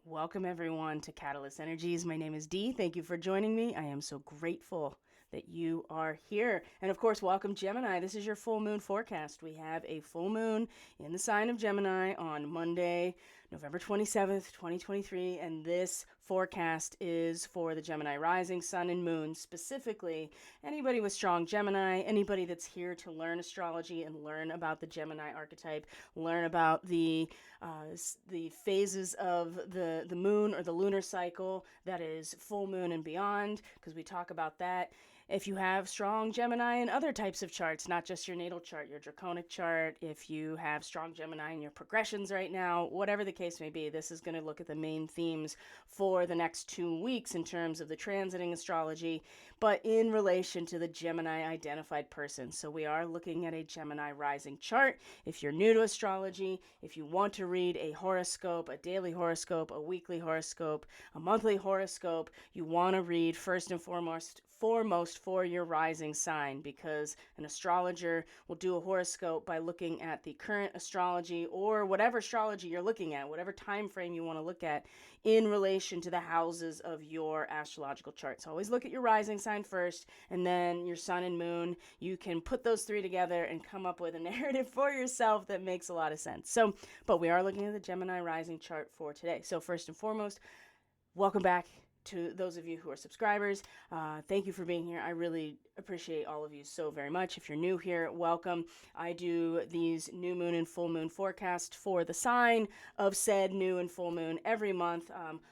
Welcome everyone to Catalyst Energies. My name is Dee. Thank you for joining me. I am so grateful that you are here. And of course, welcome Gemini. This is your full moon forecast. We have a full moon in the sign of Gemini on Monday, November 27th, 2023. And this forecast is for the Gemini rising, sun, and moon. Specifically, anybody with strong Gemini, anybody that's here to learn astrology and learn about the Gemini archetype, learn about the phases of the moon or the lunar cycle, that is full moon and beyond, because we talk about that. If you have strong Gemini in other types of charts, not just your natal chart, your draconic chart, if you have strong Gemini in your progressions right now, whatever the case may be, this is going to look at the main themes for the next 2 weeks in terms of the transiting astrology, but in relation to the Gemini identified person. So we are looking at a Gemini rising chart. If you're new to astrology, if you want to read a horoscope, a daily horoscope, a weekly horoscope, a monthly horoscope, you want to read first and foremost for your rising sign, because an astrologer will do a horoscope by looking at the current astrology or whatever astrology you're looking at, whatever time frame you want to look at in relation to the houses of your astrological chart. So always look at your rising sign first and then your sun and moon. You can put those three together and come up with a narrative for yourself that makes a lot of sense. But we are looking at the Gemini rising chart for today. So first and foremost, welcome back to those of you who are subscribers. Thank you for being here. I really appreciate all of you so very much. If you're new here, welcome. I do these new moon and full moon forecasts for the sign of said new and full moon every month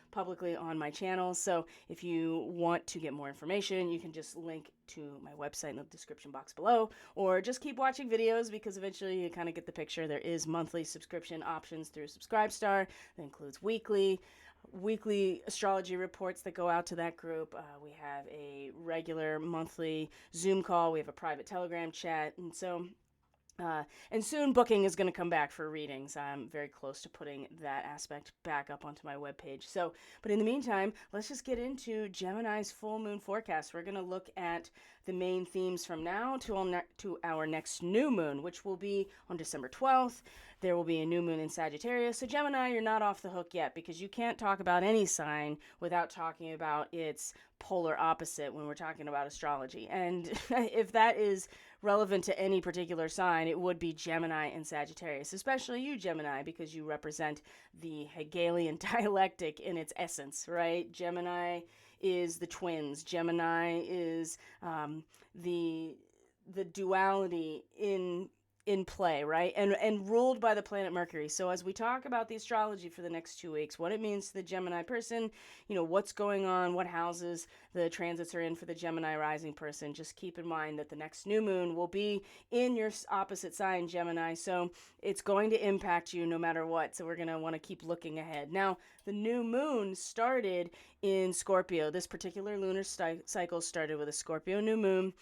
publicly on my channel. So if you want to get more information, you can just link to my website in the description box below, or just keep watching videos because eventually you kind of get the picture. There is monthly subscription options through Subscribestar. That includes weekly astrology reports that go out to that group. We have a regular monthly Zoom call. We have a private Telegram chat. And soon booking is going to come back for readings. I'm very close to putting that aspect back up onto my webpage. But in the meantime, let's just get into Gemini's full moon forecast. We're going to look at the main themes from now to our next new moon, which will be on December 12th. There will be a new moon in Sagittarius. So Gemini, you're not off the hook yet, because you can't talk about any sign without talking about its polar opposite when we're talking about astrology. And if that is relevant to any particular sign, it would be Gemini and Sagittarius, especially you, Gemini, because you represent the Hegelian dialectic in its essence, right? Gemini is the twins. Gemini is the duality in play, right? And ruled by the planet Mercury. So as we talk about the astrology for the next 2 weeks, what it means to the Gemini person, what's going on, what houses the transits are in for the Gemini rising person, just keep in mind that the next new moon will be in your opposite sign, Gemini. So it's going to impact you no matter what. So we're going to want to keep looking ahead. Now, the new moon started in Scorpio. This particular lunar cycle started with a Scorpio new moon.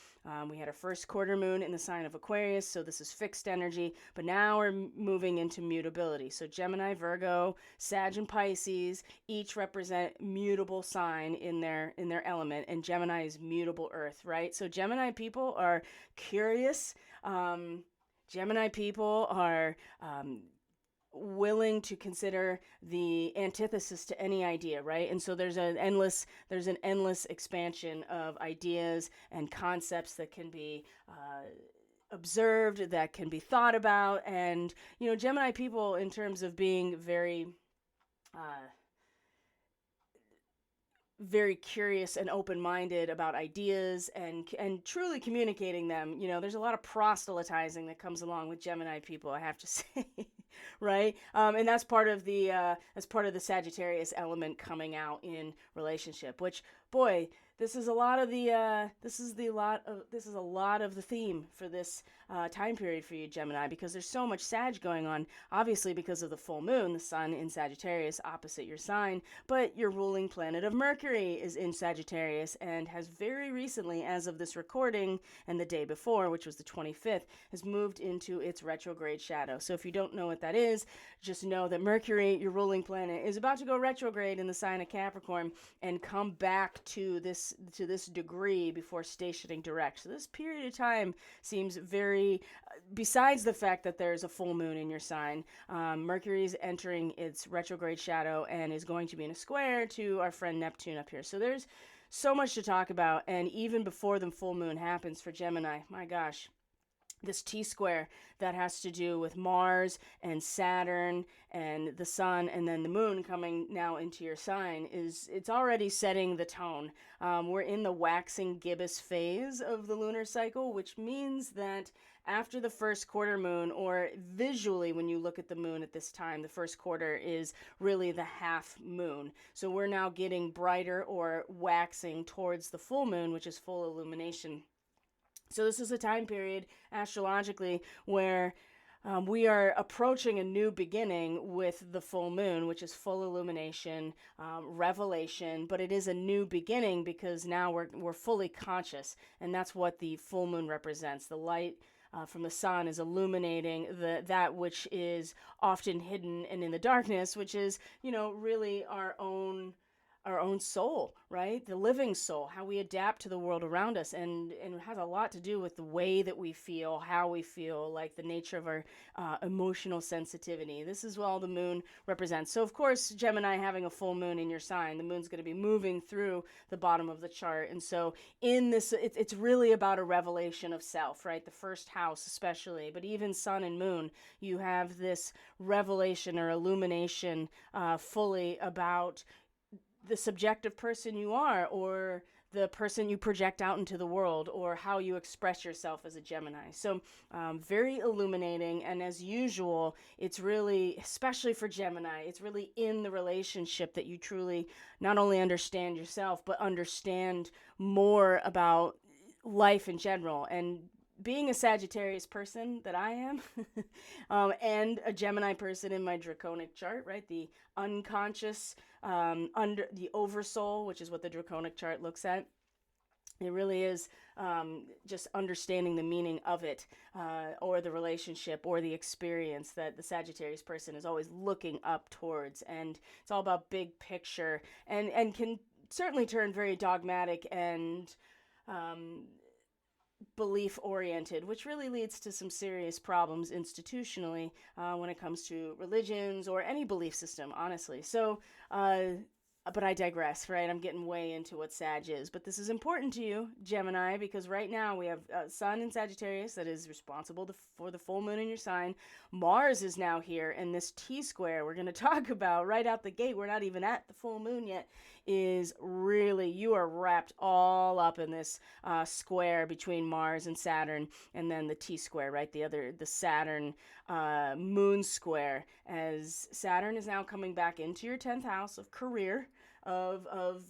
We had our first quarter moon in the sign of Aquarius, so this is fixed energy, but now we're moving into mutability. So Gemini, Virgo, Sag, and Pisces each represent mutable sign in their element, and Gemini is mutable earth, right? So Gemini people are curious. Gemini people are willing to consider the antithesis to any idea, right? And so there's an endless expansion of ideas and concepts that can be observed, that can be thought about. And Gemini people, in terms of being very very curious and open-minded about ideas and truly communicating them. There's a lot of proselytizing that comes along with Gemini people, I have to say, right? And that's part of the Sagittarius element coming out in relationship, which, boy, this is a lot of the theme for this time period for you, Gemini, because there's so much Sag going on, obviously because of the full moon, the sun in Sagittarius opposite your sign, but your ruling planet of Mercury is in Sagittarius and has very recently, as of this recording and the day before, which was the 25th, has moved into its retrograde shadow. So if you don't know what that is, just know that Mercury, your ruling planet, is about to go retrograde in the sign of Capricorn and come back lock to this degree before stationing direct. So this period of time seems very, besides the fact that there's a full moon in your sign, Mercury's entering its retrograde shadow and is going to be in a square to our friend Neptune up here. So there's so much to talk about, and even before the full moon happens for Gemini, my gosh, this T-square that has to do with Mars and Saturn and the Sun and then the Moon coming now into your sign it's already setting the tone. We're in the waxing gibbous phase of the lunar cycle, which means that after the first quarter moon, or visually when you look at the moon at this time, the first quarter is really the half moon. So we're now getting brighter or waxing towards the full moon, which is full illumination. So this is a time period astrologically where we are approaching a new beginning with the full moon, which is full illumination, revelation, but it is a new beginning because now we're fully conscious, and that's what the full moon represents. The light from the sun is illuminating that which is often hidden and in the darkness, which is, really our own soul, right? The living soul, how we adapt to the world around us, and it has a lot to do with the way that we feel, how we feel, like the nature of our emotional sensitivity. This is what all the moon represents. So of course, Gemini, having a full moon in your sign, the moon's going to be moving through the bottom of the chart. And so in this, it's really about a revelation of self, right? The first house especially, but even sun and moon, you have this revelation or illumination fully about the subjective person you are, or the person you project out into the world, or how you express yourself as a Gemini. So very illuminating, and as usual, it's really, especially for Gemini, it's really in the relationship that you truly not only understand yourself, but understand more about life in general. And being a Sagittarius person that I am, and a Gemini person in my draconic chart, right? The unconscious, under the oversoul, which is what the draconic chart looks at. It really is just understanding the meaning of it, or the relationship or the experience that the Sagittarius person is always looking up towards. And it's all about big picture, and can certainly turn very dogmatic and belief oriented, which really leads to some serious problems institutionally when it comes to religions or any belief system, honestly. So but I digress, right? I'm getting way into what Sag is, but this is important to you, Gemini, because right now we have Sun in Sagittarius that is responsible for the full moon in your sign. Mars is now here, and this T-square we're going to talk about right out the gate, we're not even at the full moon yet, is really, you are wrapped all up in this square between Mars and Saturn, and then the T-square, right? The Saturn moon square, as Saturn is now coming back into your 10th house of career, of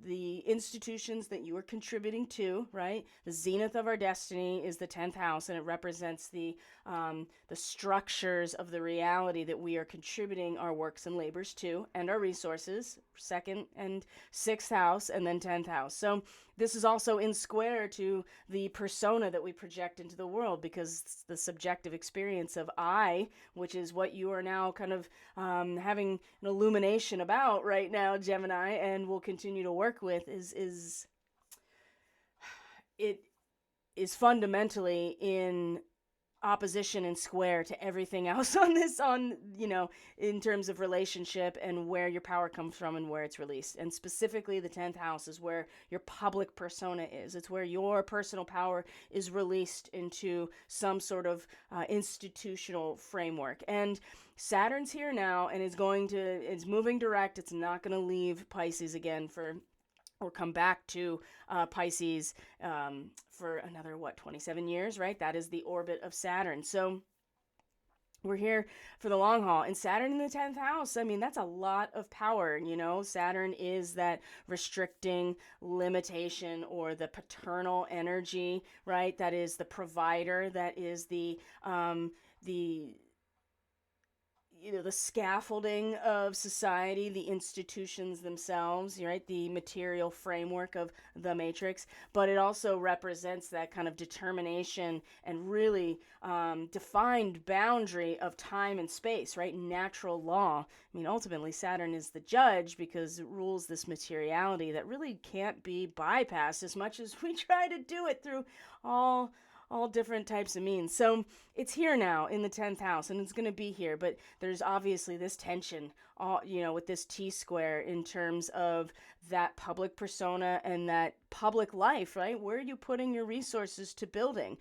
the institutions that you are contributing to, right? The zenith of our destiny is the 10th house, and it represents the structures of the reality that we are contributing our works and labors to, and our resources, 2nd and 6th house, and then 10th house. So this is also in square to the persona that we project into the world, because the subjective experience of I, which is what you are now kind of having an illumination about right now, Gemini, and will continue to work with, is fundamentally in opposition and square to everything else in terms of relationship and where your power comes from and where it's released. And specifically the 10th house is where your public persona is. It's where your personal power is released into some sort of institutional framework. And Saturn's here now, and it's moving direct. It's not going to leave Pisces again or come back to Pisces for another, 27 years, right? That is the orbit of Saturn. So we're here for the long haul. And Saturn in the 10th house, I mean, that's a lot of power, Saturn is that restricting limitation, or the paternal energy, right? That is the provider, that is the the scaffolding of society, the institutions themselves, right? The material framework of the matrix, but it also represents that kind of determination and really defined boundary of time and space, right? Natural law. I mean, ultimately, Saturn is the judge because it rules this materiality that really can't be bypassed as much as we try to do it through all different types of means. So it's here now in the 10th house, and it's going to be here, but there's obviously this tension, with this T-square in terms of that public persona and that public life, right? Where are you putting your resources to building?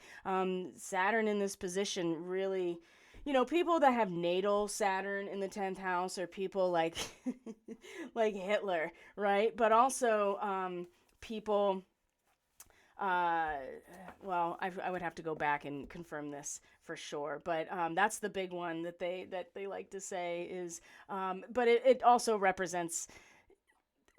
Saturn in this position really, people that have natal Saturn in the 10th house are people like like Hitler, right? But also people well, I would have to go back and confirm this for sure, but that's the big one that they like to say is, but it also represents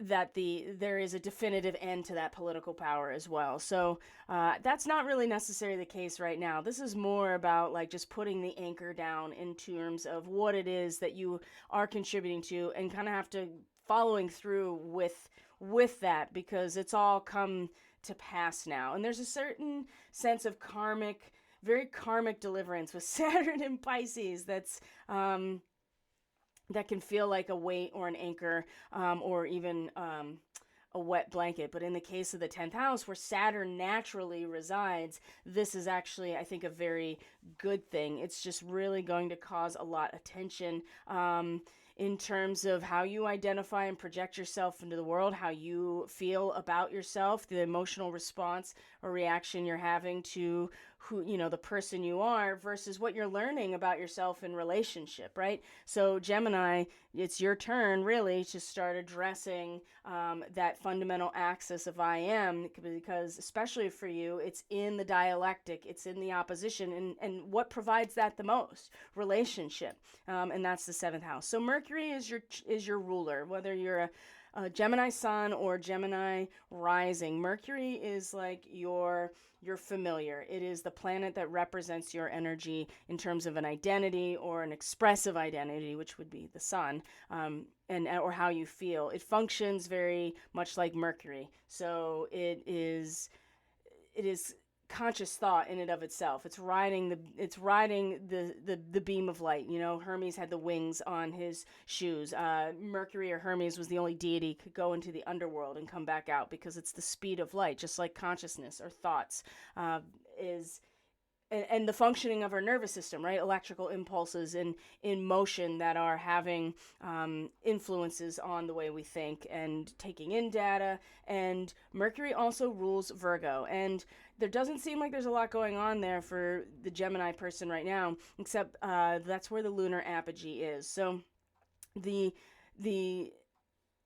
that there is a definitive end to that political power as well. So that's not really necessarily the case right now. This is more about like just putting the anchor down in terms of what it is that you are contributing to, and kind of have to following through with that, because it's all come to pass now. And there's a certain sense of very karmic deliverance with Saturn in Pisces that's that can feel like a weight or an anchor, or even a wet blanket. But in the case of the 10th house, where Saturn naturally resides, this is actually, I think, a very good thing. It's just really going to cause a lot of tension in terms of how you identify and project yourself into the world, how you feel about yourself, the emotional response or reaction you're having to the person you are versus what you're learning about yourself in relationship, right? So Gemini, it's your turn really to start addressing that fundamental axis of I am, because especially for you, it's in the dialectic, it's in the opposition, and what provides that the most? Relationship, and that's the 7th house. So Mercury is your ruler, whether you're a Gemini sun or Gemini rising. Mercury is like your familiar. It is the planet that represents your energy in terms of an identity or an expressive identity, which would be the sun, or how you feel. It functions very much like Mercury. So it is conscious thought in and of itself. It's riding the beam of light. Hermes had the wings on his shoes. Mercury or Hermes was the only deity could go into the underworld and come back out, because it's the speed of light, just like consciousness or thoughts is. And the functioning of our nervous system, right? Electrical impulses in motion that are having influences on the way we think and taking in data. And Mercury also rules Virgo. And there doesn't seem like there's a lot going on there for the Gemini person right now, except that's where the lunar apogee is. So the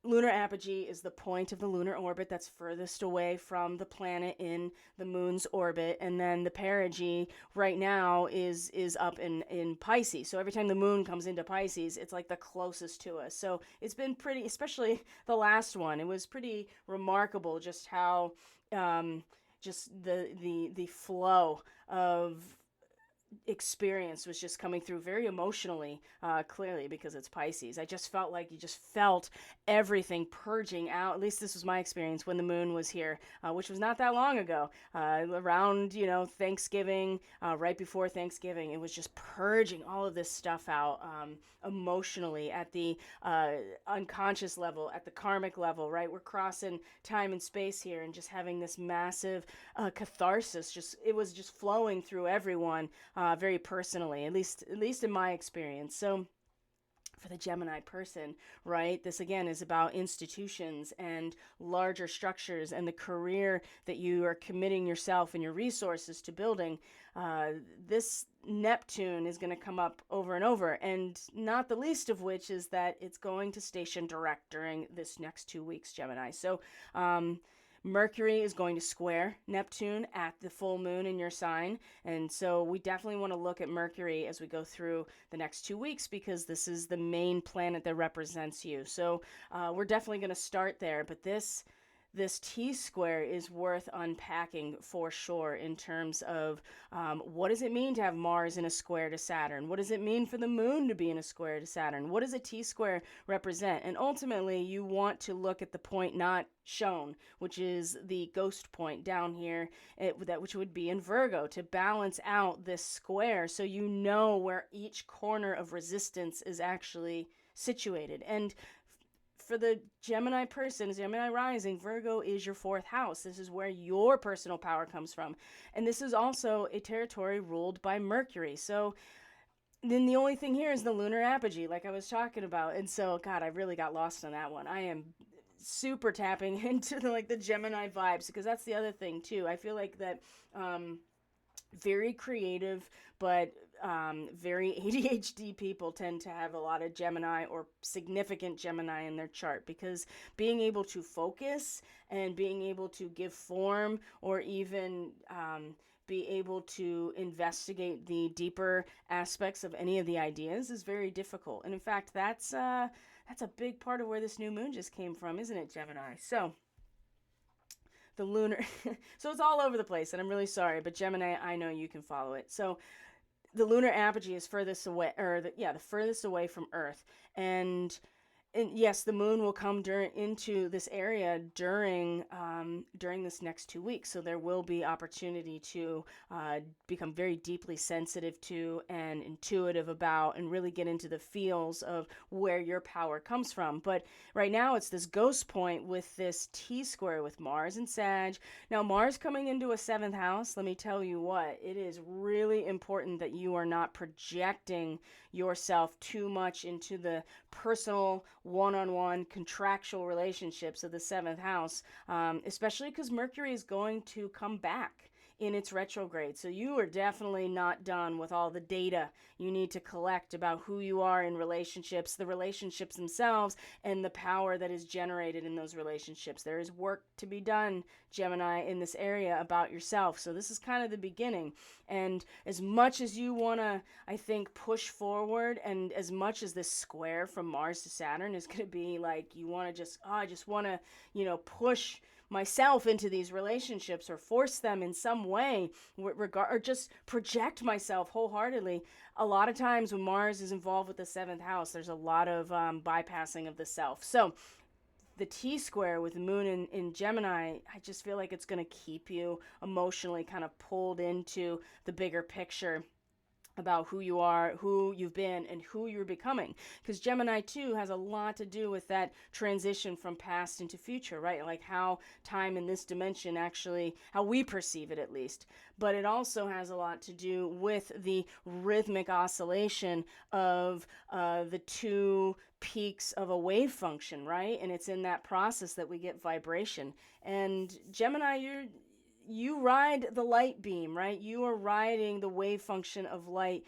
lunar apogee is the point of the lunar orbit that's furthest away from the planet in the moon's orbit, and then the perigee right now is up in Pisces. So every time the moon comes into Pisces, it's like the closest to us. So it's been pretty, especially the last one, it was pretty remarkable just how just the flow of experience was just coming through very emotionally clearly, because it's Pisces. I just felt like you just felt everything purging out. At least this was my experience when the moon was here, which was not that long ago, around Thanksgiving, right before Thanksgiving. It was just purging all of this stuff out emotionally at the unconscious level, at the karmic level, right? We're crossing time and space here and just having this massive catharsis. It was just flowing through everyone very personally, at least in my experience. So for the Gemini person, right, this again is about institutions and larger structures and the career that you are committing yourself and your resources to building. This Neptune is going to come up over and over, and not the least of which is that it's going to station direct during this next 2 weeks, Gemini. So Mercury is going to square Neptune at the full moon in your sign. And so we definitely want to look at Mercury as we go through the next 2 weeks, because this is the main planet that represents you. So we're definitely going to start there. But this this T square is worth unpacking for sure in terms of what does it mean to have Mars in a square to Saturn? What does it mean for the moon to be in a square to Saturn? What does a T square represent? And ultimately, you want to look at the point not shown, which is the ghost point down here, which would be in Virgo, to balance out this square so you know where each corner of resistance is actually situated. And for the Gemini person, Gemini rising, Virgo is your fourth house. This is where your personal power comes from. And this is also a territory ruled by Mercury. So then the only thing here is the lunar apogee, like I was talking about. And so, God, I really got lost on that one. I am super tapping into the Gemini vibes, because that's the other thing too. I feel like that very creative, but very ADHD people tend to have a lot of Gemini or significant Gemini in their chart, because being able to focus and being able to give form, or even be able to investigate the deeper aspects of any of the ideas, is very difficult. And in fact, that's a big part of where this new moon just came from, isn't it, Gemini? So the lunar, so it's all over the place, and I'm really sorry, but Gemini, I know you can follow it. So the lunar apogee is furthest away, or the furthest away from Earth, and yes, the moon will come into this area during this next 2 weeks. So there will be opportunity to become very deeply sensitive to and intuitive about, and really get into the feels of where your power comes from. But right now it's this ghost point with this T square with Mars and Sag. Now Mars coming into a seventh house, let me tell you what, it is really important that you are not projecting yourself too much into the personal one-on-one contractual relationships of the seventh house, especially because Mercury is going to come back in its retrograde. So you are definitely not done with all the data you need to collect about who you are in relationships, the relationships themselves, and the power that is generated in those relationships. There is work to be done, Gemini, in this area about yourself. So this is kind of the beginning. And as much as you want to, I think, push forward, and as much as this square from Mars to Saturn is going to be like, you want to just, I just want to, push myself into these relationships, or force them in some way, or just project myself wholeheartedly. A lot of times when Mars is involved with the seventh house, there's a lot of bypassing of the self. So the T square with the moon in Gemini, I just feel like it's going to keep you emotionally kind of pulled into the bigger picture about who you are, who you've been, and who you're becoming. Because Gemini too has a lot to do with that transition from past into future, right? Like how time in this dimension actually, how we perceive it at least. But it also has a lot to do with the rhythmic oscillation of the two peaks of a wave function, right? And it's in that process that we get vibration. And Gemini, you ride the light beam, right? You are riding the wave function of light,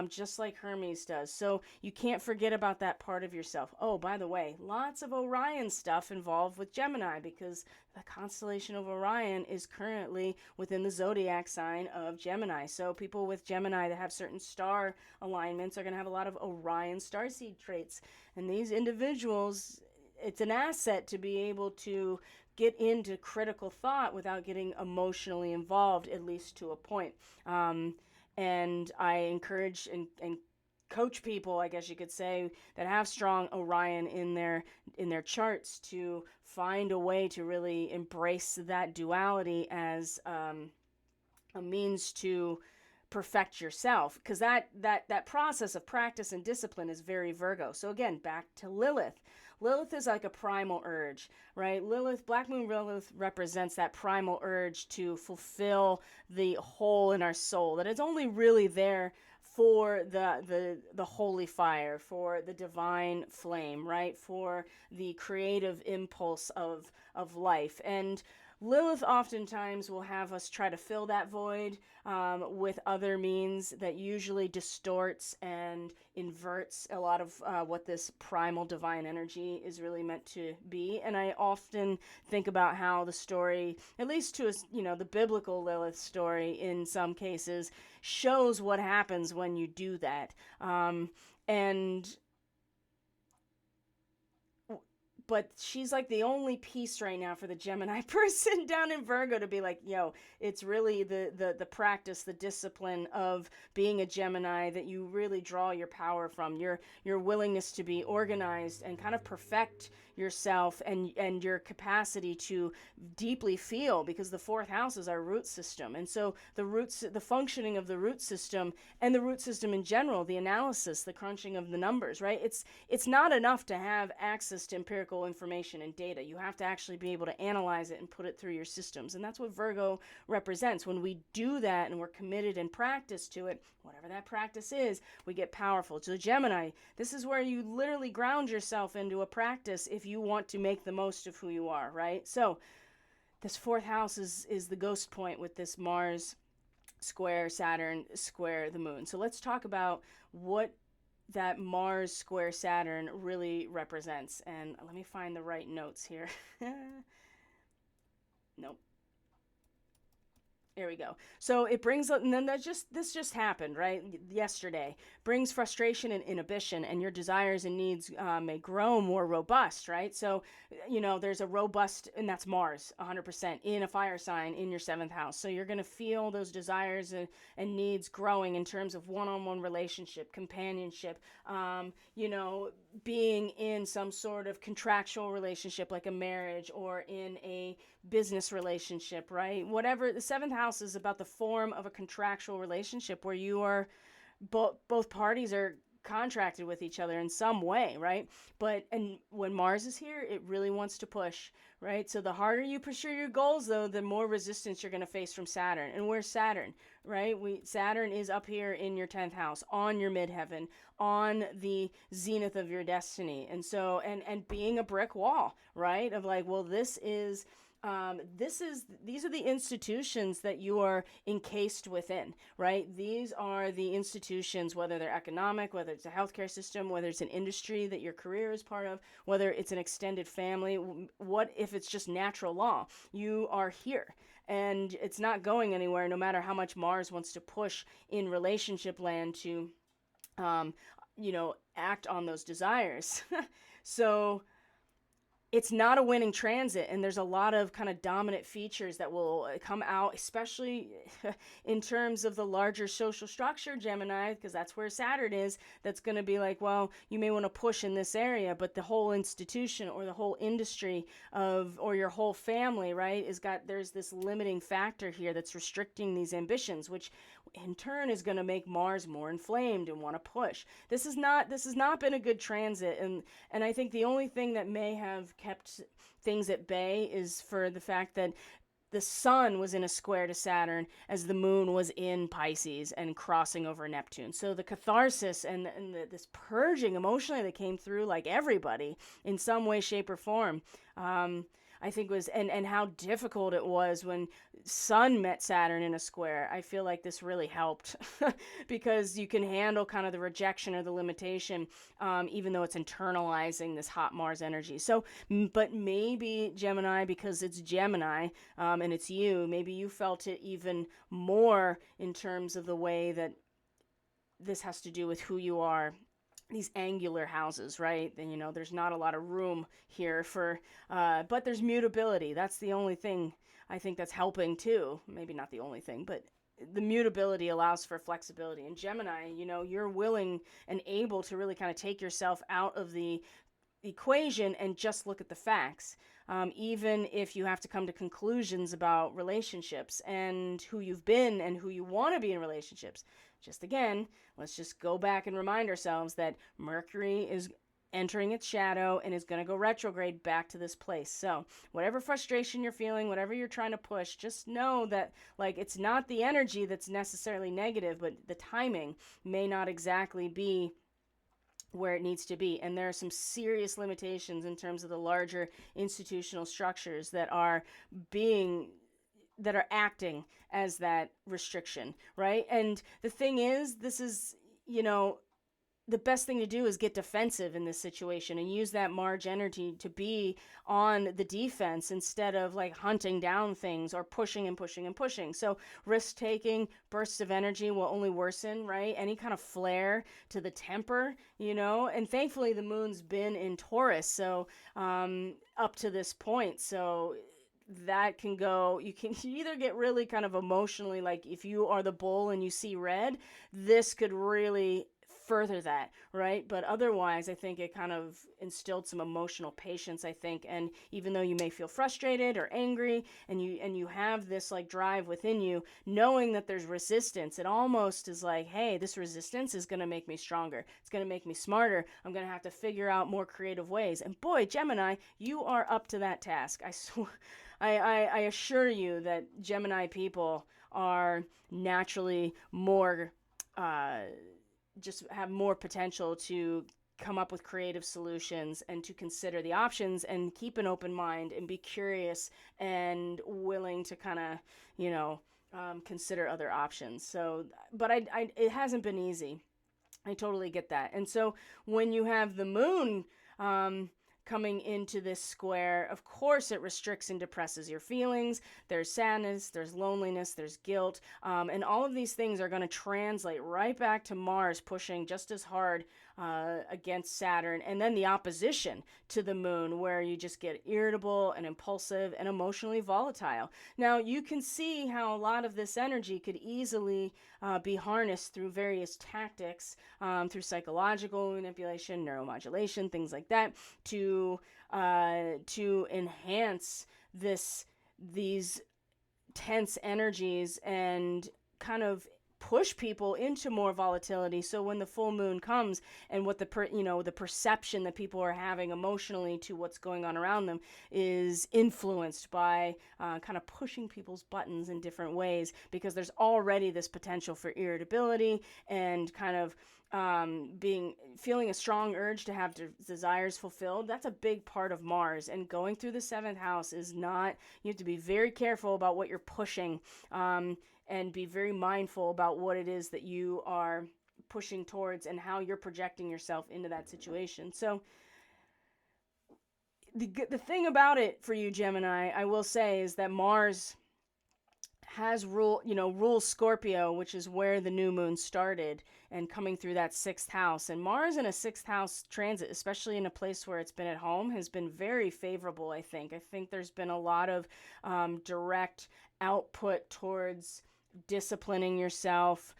just like Hermes does. So you can't forget about that part of yourself. Oh, by the way, lots of Orion stuff involved with Gemini, because the constellation of Orion is currently within the zodiac sign of Gemini. So people with Gemini that have certain star alignments are going to have a lot of Orion starseed traits. And these individuals, it's an asset to be able to get into critical thought without getting emotionally involved, at least to a point. And I encourage and coach people, I guess you could say, that have strong Orion in their charts, to find a way to really embrace that duality as a means to perfect yourself, because that process of practice and discipline is very Virgo. So again, back to Lilith. Lilith is like a primal urge, right? Black Moon Lilith represents that primal urge to fulfill the hole in our soul, that it's only really there for the holy fire, for the divine flame, right? For the creative impulse of life. And Lilith oftentimes will have us try to fill that void with other means that usually distorts and inverts a lot of what this primal divine energy is really meant to be. And I often think about how the story, at least to the biblical Lilith story in some cases, shows what happens when you do that. And but she's like the only piece right now for the Gemini person down in Virgo to be like, yo, it's really the practice, the discipline of being a Gemini that you really draw your power from, your willingness to be organized and kind of perfect yourself, and your capacity to deeply feel, because the fourth house is our root system. And so the functioning of the root system, and the root system in general, the analysis, the crunching of the numbers, right? It's not enough to have access to empirical information and data. You have to actually be able to analyze it and put it through your systems. And that's what Virgo represents. When we do that and we're committed and practice to it, whatever that practice is, we get powerful. So Gemini, this is where you literally ground yourself into a practice if you want to make the most of who you are, right? So this fourth house is the ghost point with this Mars square Saturn square the moon. So let's talk about what that Mars square Saturn really represents. And let me find the right notes here. Nope. There we go. So it brings, and then this just happened, right? Yesterday. Brings frustration and inhibition, and your desires and needs may grow more robust, right? So, there's a robust, and that's Mars, 100%, in a fire sign in your seventh house. So you're going to feel those desires and needs growing in terms of one-on-one relationship, companionship, being in some sort of contractual relationship like a marriage, or in a business relationship, right? Whatever. The seventh house is about the form of a contractual relationship where you are both parties are contracted with each other in some way, right? And when Mars is here, it really wants to push, right? So the harder you pursue your goals, though, the more resistance you're going to face from Saturn. And where's Saturn, right? Saturn is up here in your 10th house, on your midheaven, on the zenith of your destiny. And so, and being a brick wall, right? Of like, well, these are the institutions that you are encased within, right? These are the institutions, whether they're economic, whether it's a healthcare system, whether it's an industry that your career is part of, whether it's an extended family. What if it's just natural law? You are here, and it's not going anywhere, no matter how much Mars wants to push in relationship land to, act on those desires. So it's not a winning transit, and there's a lot of kind of dominant features that will come out, especially in terms of the larger social structure, Gemini, because that's where Saturn is. That's going to be like, well, you may want to push in this area, but the whole institution or the whole industry or your whole family, right, there's this limiting factor here that's restricting these ambitions, which in turn is going to make Mars more inflamed and want to push. This has not been a good transit, and I think the only thing that may have kept things at bay is for the fact that the sun was in a square to Saturn as the moon was in Pisces and crossing over Neptune. So the catharsis and this purging emotionally that came through, like everybody in some way, shape, or form, I think was, and how difficult it was when Sun met Saturn in a square. I feel like this really helped because you can handle kind of the rejection or the limitation, even though it's internalizing this hot Mars energy. So, but maybe Gemini, because it's Gemini and it's you, maybe you felt it even more in terms of the way that this has to do with who you are. These angular houses, right? And there's not a lot of room here for, but there's mutability. That's the only thing I think that's helping too. Maybe not the only thing, but the mutability allows for flexibility. And Gemini, you're willing and able to really kind of take yourself out of the equation and just look at the facts. Even if you have to come to conclusions about relationships and who you've been and who you want to be in relationships. Just again, let's just go back and remind ourselves that Mercury is entering its shadow and is going to go retrograde back to this place. So whatever frustration you're feeling, whatever you're trying to push, just know that it's not the energy that's necessarily negative, but the timing may not exactly be where it needs to be. And there are some serious limitations in terms of the larger institutional structures that are acting as that restriction, right? And the thing is, this is, the best thing to do is get defensive in this situation and use that March energy to be on the defense instead of like hunting down things or pushing and pushing and pushing. So risk taking, bursts of energy will only worsen, right? Any kind of flare to the temper, and thankfully the moon's been in Taurus, so up to this point. So that can go, you can either get really kind of emotionally, like if you are the bull and you see red, this could really further that, right? But otherwise, I think it kind of instilled some emotional patience, I think. And even though you may feel frustrated or angry, and you have this like drive within you, knowing that there's resistance, it almost is like, hey, this resistance is going to make me stronger. It's going to make me smarter. I'm going to have to figure out more creative ways. And boy, Gemini, you are up to that task. I assure you that Gemini people are naturally more just have more potential to come up with creative solutions and to consider the options and keep an open mind and be curious and willing to kind of, consider other options. So, but it hasn't been easy. I totally get that. And so when you have the moon, coming into this square, of course it restricts and depresses your feelings. There's sadness, there's loneliness, there's guilt, and all of these things are going to translate right back to Mars pushing just as hard against Saturn, and then the opposition to the moon, where you just get irritable and impulsive and emotionally volatile. Now you can see how a lot of this energy could easily be harnessed through various tactics, through psychological manipulation, neuromodulation, things like that, to enhance these tense energies and kind of push people into more volatility. So when the full moon comes, and what the perception that people are having emotionally to what's going on around them is influenced by kind of pushing people's buttons in different ways, because there's already this potential for irritability and kind of feeling a strong urge to have desires fulfilled. That's a big part of Mars, and going through the 7th house is not, you have to be very careful about what you're pushing, and be very mindful about what it is that you are pushing towards and how you're projecting yourself into that situation. So the thing about it for you, Gemini, I will say, is that Mars has rules Scorpio, which is where the new moon started, and coming through that 6th house. And Mars in a 6th house transit, especially in a place where it's been at home, has been very favorable, I think. I think there's been a lot of direct output towards disciplining yourself,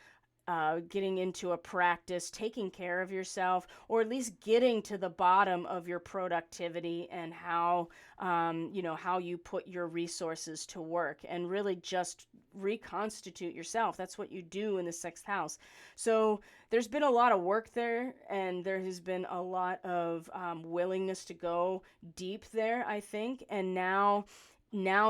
getting into a practice, taking care of yourself, or at least getting to the bottom of your productivity and how you put your resources to work, and really just reconstitute yourself. That's what you do in the 6th house. So there's been a lot of work there, and there has been a lot of willingness to go deep there, I think. And now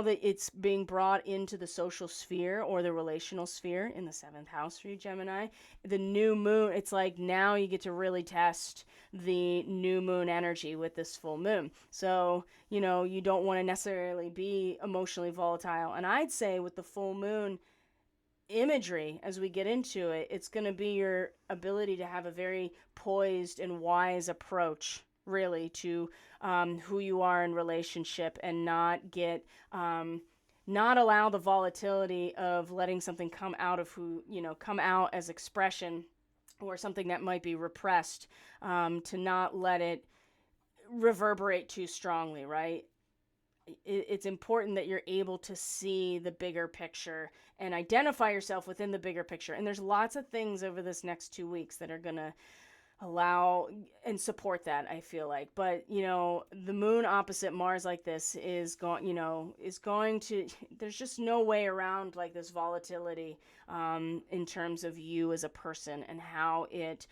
that it's being brought into the social sphere or the relational sphere in the 7th house for you, Gemini, the new moon, it's like now you get to really test the new moon energy with this full moon. So, you don't want to necessarily be emotionally volatile. And I'd say with the full moon imagery, as we get into it, it's going to be your ability to have a very poised and wise approach, really, to who you are in relationship, and not allow the volatility of letting something come out as expression, or something that might be repressed, to not let it reverberate too strongly, right? It's important that you're able to see the bigger picture and identify yourself within the bigger picture. And there's lots of things over this next 2 weeks that are going to allow and support that, I feel like. But the moon opposite Mars like this is going to, there's just no way around like this volatility in terms of you as a person, and how it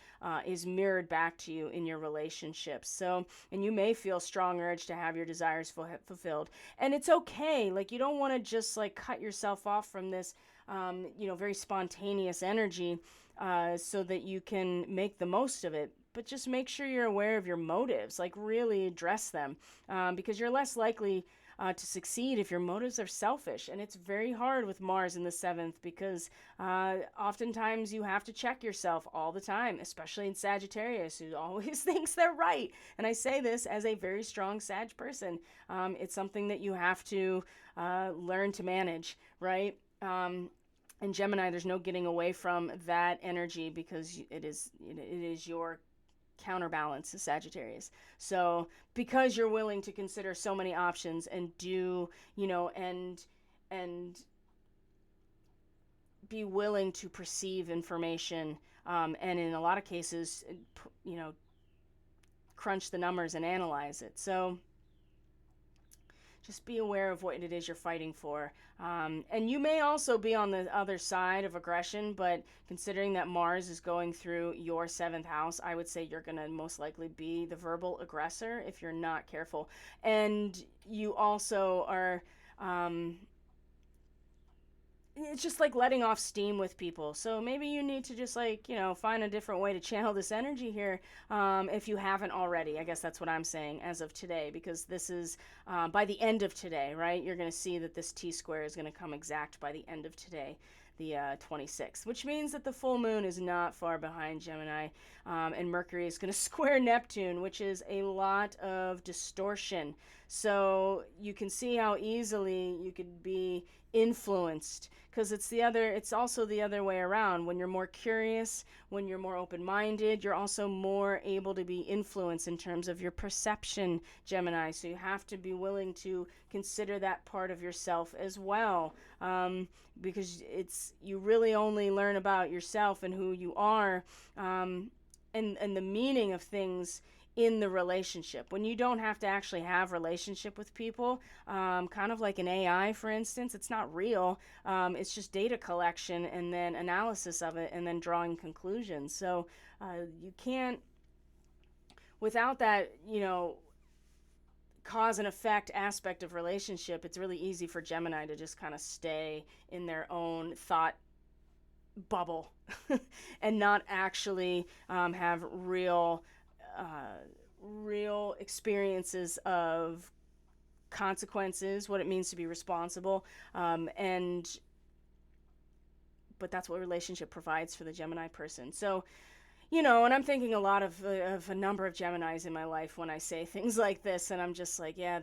is mirrored back to you in your relationships. So, and you may feel strong urge to have your desires fulfilled, and it's okay. Like, you don't want to just like cut yourself off from this very spontaneous energy, so that you can make the most of it. But just make sure you're aware of your motives, like really address them, because you're less likely to succeed if your motives are selfish. And it's very hard with Mars in the seventh because oftentimes you have to check yourself all the time, especially in Sagittarius, who always thinks they're right. And I say this as a very strong Sag person. It's something that you have to learn to manage, right? In Gemini, there's no getting away from that energy because it is your counterbalance to Sagittarius. So because you're willing to consider so many options and do, and be willing to perceive information, and in a lot of cases, crunch the numbers and analyze it. So just be aware of what it is you're fighting for. And you may also be on the other side of aggression, but considering that Mars is going through your seventh house, I would say you're going to most likely be the verbal aggressor if you're not careful. And you also are... it's just like letting off steam with people. So maybe you need to just find a different way to channel this energy here, if you haven't already. I guess that's what I'm saying as of today, because this is by the end of today, right? You're going to see that this T-square is going to come exact by the end of today, the 26th, which means that the full moon is not far behind Gemini, and Mercury is going to square Neptune, which is a lot of distortion. So you can see how easily you could be influenced, because it's also the other way around. When you're more curious, when you're more open-minded, you're also more able to be influenced in terms of your perception, Gemini. So you have to be willing to consider that part of yourself as well, because you really only learn about yourself and who you are, and the meaning of things in the relationship. When you don't have to actually have relationship with people, kind of like an AI, for instance, it's not real. It's just data collection and then analysis of it and then drawing conclusions. So you can't, without that, cause and effect aspect of relationship, it's really easy for Gemini to just kind of stay in their own thought bubble and not actually have real experiences of consequences, what it means to be responsible, but that's what relationship provides for the Gemini person. So, and I'm thinking a lot of a number of Geminis in my life when I say things like this, and I'm just like, yeah,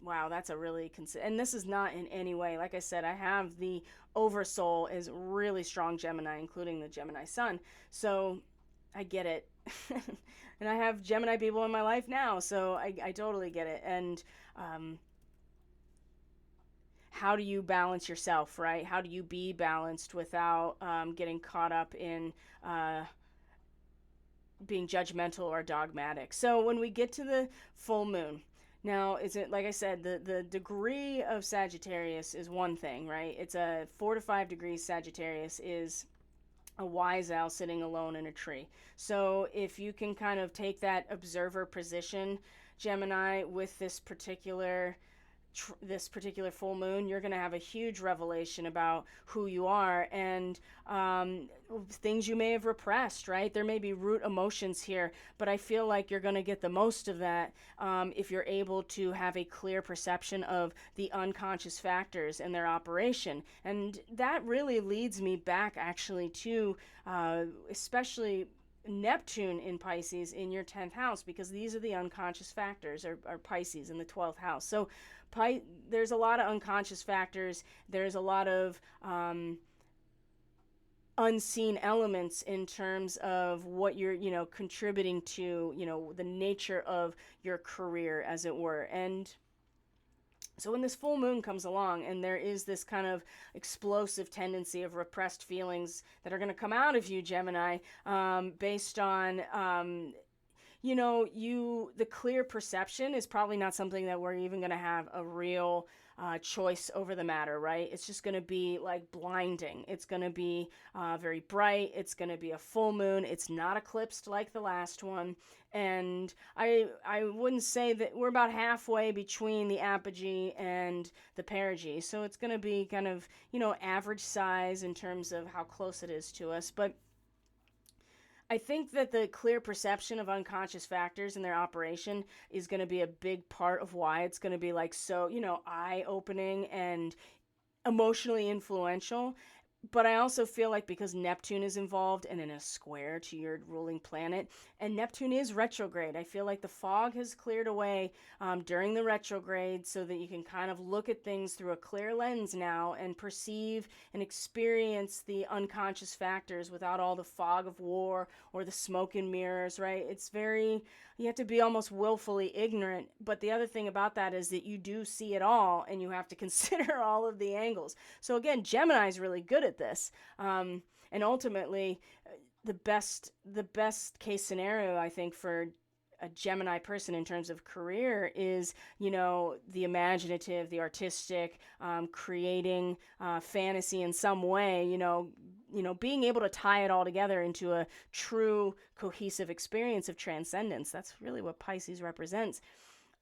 wow, that's a really, and this is not in any way, like I said, I have the oversoul is really strong Gemini, including the Gemini sun, so I get it. And I have Gemini people in my life now, so I totally get it. And how do you balance yourself, right? How do you be balanced without getting caught up in being judgmental or dogmatic? So when we get to the full moon, now, is it, like I said, the degree of Sagittarius is one thing, right? It's a 4 to 5 degrees Sagittarius is a wise owl sitting alone in a tree. So if you can kind of take that observer position, Gemini, with this particular full moon, you're going to have a huge revelation about who you are and things you may have repressed, right? There may be root emotions here, but I feel like you're going to get the most of that if you're able to have a clear perception of the unconscious factors and their operation. And that really leads me back actually to especially Neptune in Pisces in your 10th house, because these are the unconscious factors, or Pisces in the 12th house. So there's a lot of unconscious factors. There's a lot of unseen elements in terms of what you're, contributing to, the nature of your career, as it were. And so when this full moon comes along and there is this kind of explosive tendency of repressed feelings that are going to come out of you, Gemini, based on the clear perception is probably not something that we're even going to have a real choice over the matter, right? It's just going to be like blinding. It's going to be very bright. It's going to be a full moon. It's not eclipsed like the last one. And I wouldn't say that we're about halfway between the apogee and the perigee. So it's going to be kind of, average size in terms of how close it is to us. But I think that the clear perception of unconscious factors in their operation is going to be a big part of why it's going to be like so, eye opening and emotionally influential. But I also feel like because Neptune is involved and in a square to your ruling planet, and Neptune is retrograde, I feel like the fog has cleared away during the retrograde so that you can kind of look at things through a clear lens now and perceive and experience the unconscious factors without all the fog of war or the smoke and mirrors, right? It's very, you have to be almost willfully ignorant. But the other thing about that is that you do see it all and you have to consider all of the angles. So again, Gemini is really good at this. And ultimately, the best case scenario, I think, for a Gemini person in terms of career is, the imaginative, the artistic, creating fantasy in some way, being able to tie it all together into a true cohesive experience of transcendence. That's really what Pisces represents.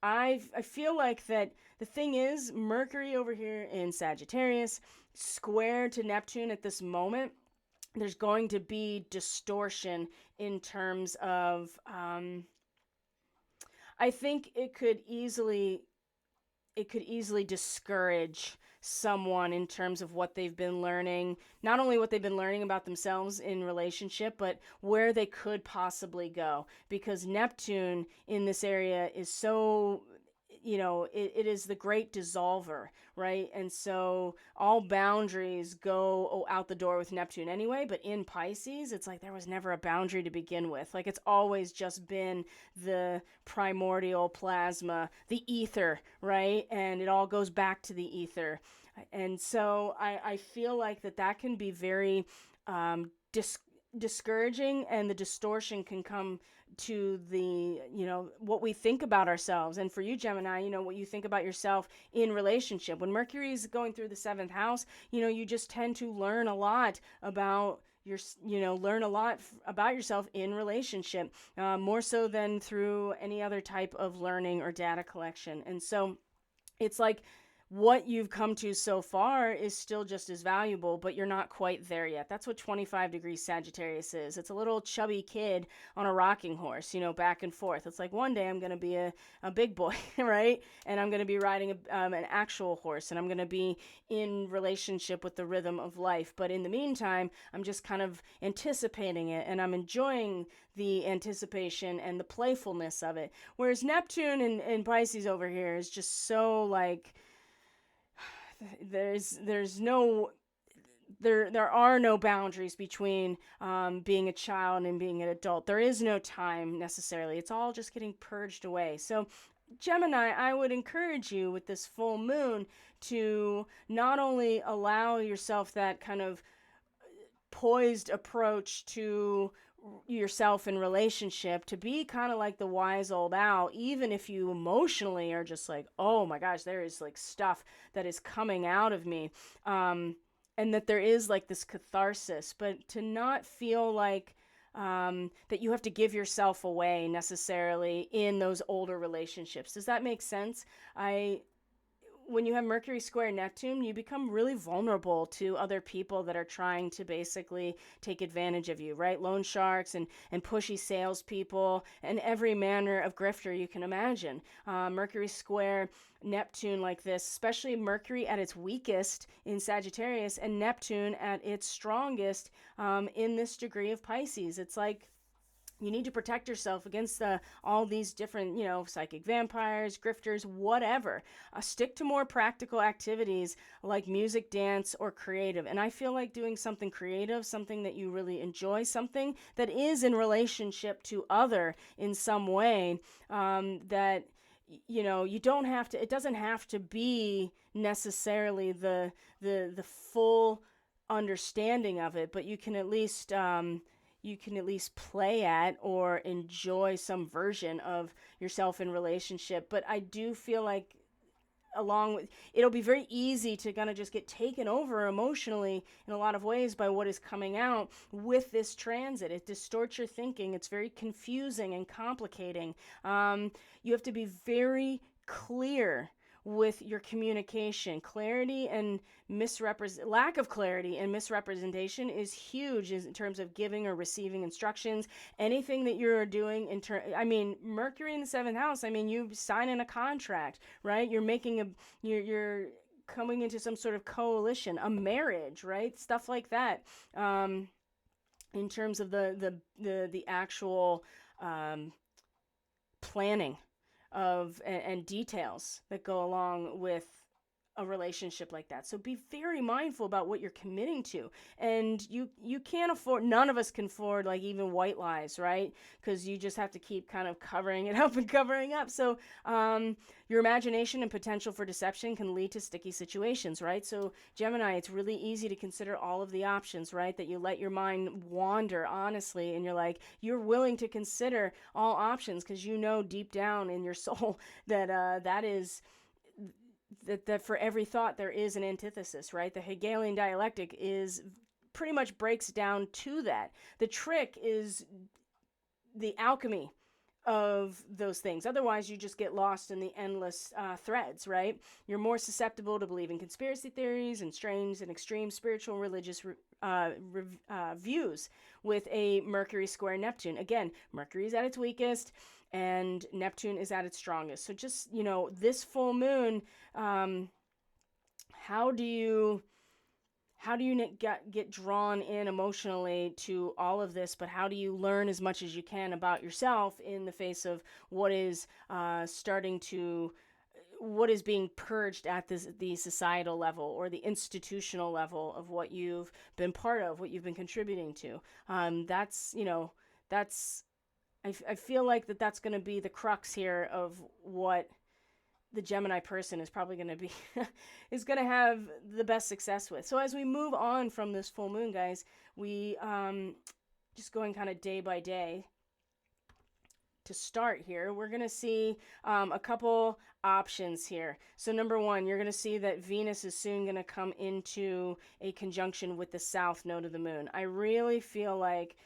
I feel like that the thing is, Mercury over here in Sagittarius, square to Neptune at this moment, there's going to be distortion in terms of, I think it could easily discourage someone in terms of what they've been learning, not only what they've been learning about themselves in relationship, but where they could possibly go. Because Neptune in this area is so, it is the great dissolver, right? And so all boundaries go out the door with Neptune anyway. But in Pisces, it's like there was never a boundary to begin with. Like it's always just been the primordial plasma, the ether, right? And it all goes back to the ether. And so I feel like that can be very discouraging, and the distortion can come to the what we think about ourselves. And for you, Gemini, what you think about yourself in relationship. When Mercury is going through the 7th house, you just tend to learn a lot about about yourself in relationship, more so than through any other type of learning or data collection. And so it's like what you've come to so far is still just as valuable, but you're not quite there yet. That's what 25 degrees Sagittarius is. It's a little chubby kid on a rocking horse, back and forth. It's like one day I'm going to be a big boy, right? And I'm going to be riding an actual horse, and I'm going to be in relationship with the rhythm of life. But in the meantime, I'm just kind of anticipating it, and I'm enjoying the anticipation and the playfulness of it. Whereas Neptune and Pisces over here is just so like, there are no boundaries between being a child and being an adult. There is no time necessarily. It's all just getting purged away. So Gemini, I would encourage you with this full moon to not only allow yourself that kind of poised approach to yourself in relationship, to be kind of like the wise old owl, even if you emotionally are just like, oh my gosh, there is like stuff that is coming out of me, and that there is like this catharsis, but to not feel like that you have to give yourself away necessarily in those older relationships. Does that make sense? When you have Mercury square Neptune, you become really vulnerable to other people that are trying to basically take advantage of you, right? Loan sharks and pushy salespeople and every manner of grifter you can imagine. Mercury square Neptune like this, especially Mercury at its weakest in Sagittarius and Neptune at its strongest in this degree of Pisces. It's like, you need to protect yourself against all these different, psychic vampires, grifters, whatever. Stick to more practical activities like music, dance, or creative. And I feel like doing something creative, something that you really enjoy, something that is in relationship to other in some way, that, you don't have to, it doesn't have to be necessarily the full understanding of it, but you can at least play at or enjoy some version of yourself in relationship. But I do feel like it'll be very easy to kind of just get taken over emotionally in a lot of ways by what is coming out with this transit. It distorts your thinking. It's very confusing and complicating. You have to be very clear with your communication. Clarity and lack of clarity and misrepresentation is huge in terms of giving or receiving instructions. Anything that you're doing Mercury in the 7th house, you signing a contract, right? You're coming into some sort of coalition, a marriage, right? Stuff like that. In terms of the actual planning of and details that go along with a relationship like that. So be very mindful about what you're committing to. And you can't afford, none of us can afford like even white lies, right? Because you just have to keep kind of covering it up and covering up. So your imagination and potential for deception can lead to sticky situations, right? So Gemini, it's really easy to consider all of the options, right? That you let your mind wander honestly, and you're willing to consider all options because you know deep down in your soul that that for every thought there is an antithesis, right? The Hegelian dialectic is pretty much breaks down to that. The trick is the alchemy of those things. Otherwise, you just get lost in the endless threads, right? You're more susceptible to believing conspiracy theories and strange and extreme spiritual and religious views with a Mercury square Neptune. Again, Mercury is at its weakest and Neptune is at its strongest. So just, this full moon, how do you get drawn in emotionally to all of this, but how do you learn as much as you can about yourself in the face of what is what is being purged at the societal level or the institutional level of what you've been part of, what you've been contributing to. I feel like that's going to be the crux here of what the Gemini person is probably going to be is going to have the best success with. So as we move on from this full moon, guys, we just going kind of day by day to start here, we're going to see a couple options here. So number one, you're going to see that Venus is soon going to come into a conjunction with the south node of the moon. I really feel like,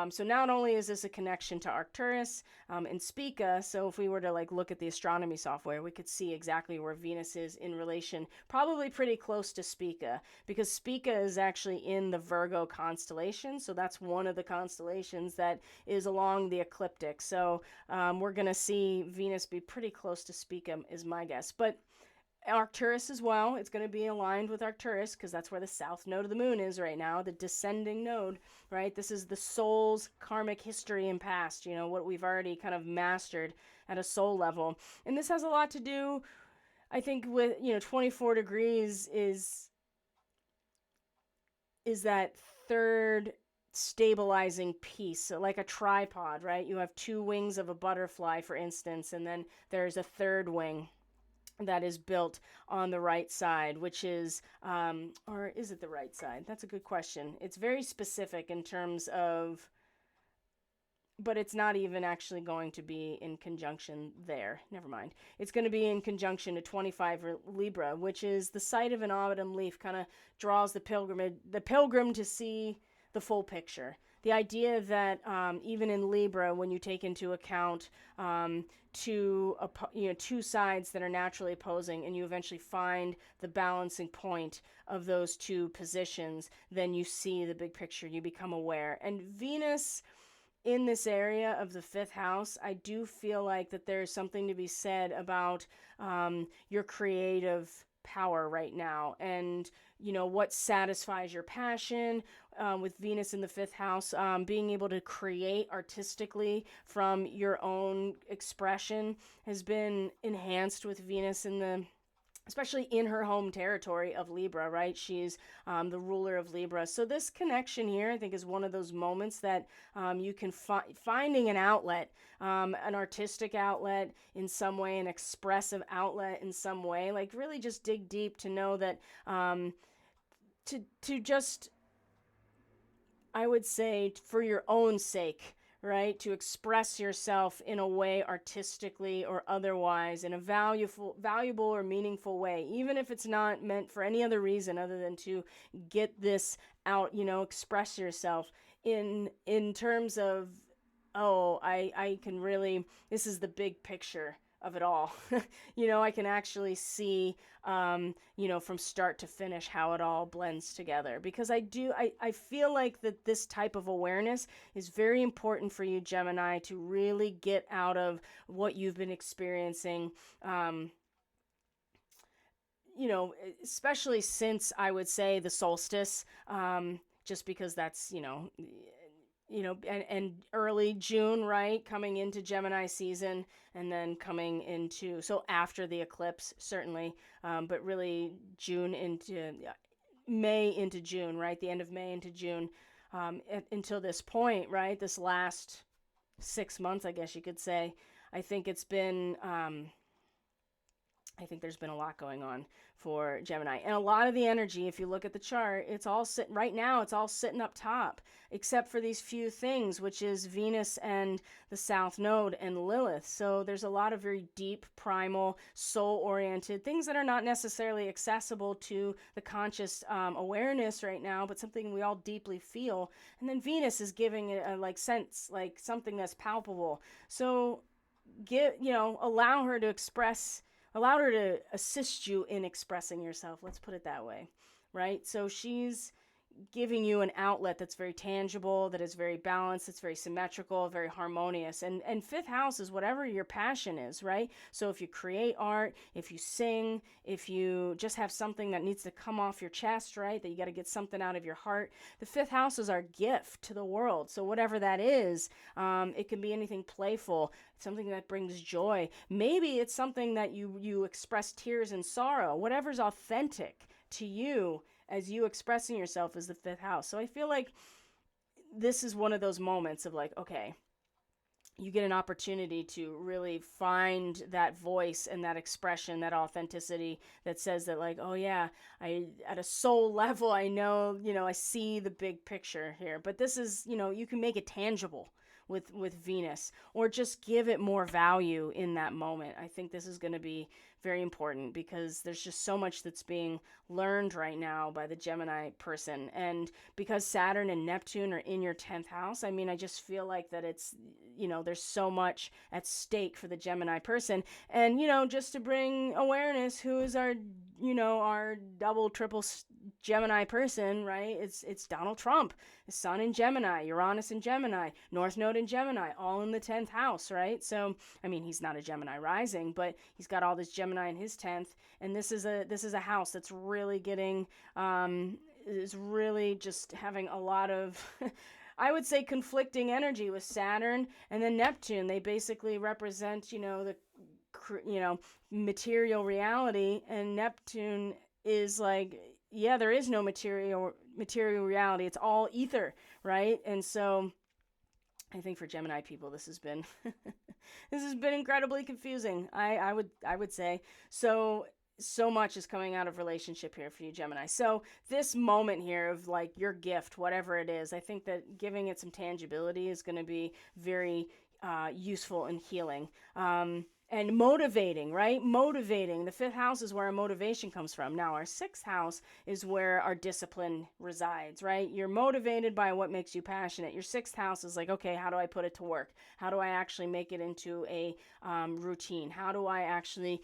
so not only is this a connection to Arcturus and Spica, so if we were to look at the astronomy software, we could see exactly where Venus is in relation, probably pretty close to Spica, because Spica is actually in the Virgo constellation, so that's one of the constellations that is along the ecliptic. So we're going to see Venus be pretty close to Spica is my guess. But Arcturus as well, it's going to be aligned with Arcturus because that's where the south node of the moon is right now, the descending node, right? This is the soul's karmic history and past, what we've already kind of mastered at a soul level. And this has a lot to do, I think, with, 24 degrees is that third stabilizing piece, so like a tripod, right? You have two wings of a butterfly, for instance, and then there's a third wing that is built on the right side, which is, or is it the right side? That's a good question. It's very specific in terms of, but it's not even actually going to be in conjunction there. Never mind. It's going to be in conjunction to 25 Libra, which is the sight of an autumn leaf, kind of draws the pilgrim to see the full picture. The idea that even in Libra, when you take into account two sides that are naturally opposing, and you eventually find the balancing point of those two positions, then you see the big picture. You become aware. And Venus in this area of the 5th house, I do feel like that there's something to be said about your creative power right now, and what satisfies your passion. With Venus in the 5th house, being able to create artistically from your own expression has been enhanced with Venus especially in her home territory of Libra, right? She's the ruler of Libra. So this connection here, I think, is one of those moments that you can finding an outlet, an artistic outlet in some way, an expressive outlet in some way, really just dig deep to know that to just, I would say, for your own sake, right, to express yourself in a way artistically or otherwise, in a valuable or meaningful way, even if it's not meant for any other reason other than to get this out, express yourself in terms of, I can really, this is the big picture of it all. I can actually see, from start to finish how it all blends together, because I feel like that this type of awareness is very important for you, Gemini, to really get out of what you've been experiencing. Especially since, I would say, the solstice, just because that's, and early June, right? Coming into Gemini season, and then coming into, so after the eclipse, certainly, but really June into May into June, right? The end of May into June, until this point, right? This last 6 months, I guess you could say. I think it's been, I think there's been a lot going on for Gemini. And a lot of the energy, if you look at the chart, it's all sitting right now, it's all sitting up top, except for these few things, which is Venus and the South Node and Lilith. So there's a lot of very deep, primal, soul-oriented things that are not necessarily accessible to the conscious awareness right now, but something we all deeply feel. And then Venus is giving it a sense, like something that's palpable. So allow her to assist you in expressing yourself. Let's put it that way, right? So she's giving you an outlet that's very tangible, that is very balanced, it's very symmetrical, very harmonious. And fifth house is whatever your passion is, right? So if you create art, if you sing, if you just have something that needs to come off your chest, right? That you got to get something out of your heart. The fifth house is our gift to the world. So whatever that is, it can be anything playful, something that brings joy. Maybe it's something that you express tears and sorrow. Whatever's authentic to you as you expressing yourself is the fifth house. So I feel like this is one of those moments of like, okay, you get an opportunity to really find that voice and that expression, that authenticity that says that, like, oh yeah, at a soul level, I know, I see the big picture here. But this is, you can make it tangible with Venus, or just give it more value in that moment. I think this is going to be very important, because there's just so much that's being learned right now by the Gemini person. And because Saturn and Neptune are in your 10th house, I just feel like that it's, there's so much at stake for the Gemini person. And, just to bring awareness, who is our double, triple Gemini person, right? It's Donald Trump, his Sun in Gemini, Uranus in Gemini, North Node in Gemini, all in the 10th house, right? So, he's not a Gemini rising, but he's got all this Gemini in his 10th, and this is a house that's really getting, is really just having a lot of, I would say, conflicting energy with Saturn and then Neptune. They basically represent, the material reality, and Neptune is like, yeah, there is no material reality. It's all ether, right? And so I think for Gemini people, this has been this has been incredibly confusing. I would say so much is coming out of relationship here for you, Gemini. So this moment here of like your gift, whatever it is, I think that giving it some tangibility is going to be very useful and healing. And motivating, right? Motivating. The fifth house is where our motivation comes from. Now, our sixth house is where our discipline resides, right? You're motivated by what makes you passionate. Your sixth house is like, okay, how do I put it to work? How do I actually make it into a routine? How do I actually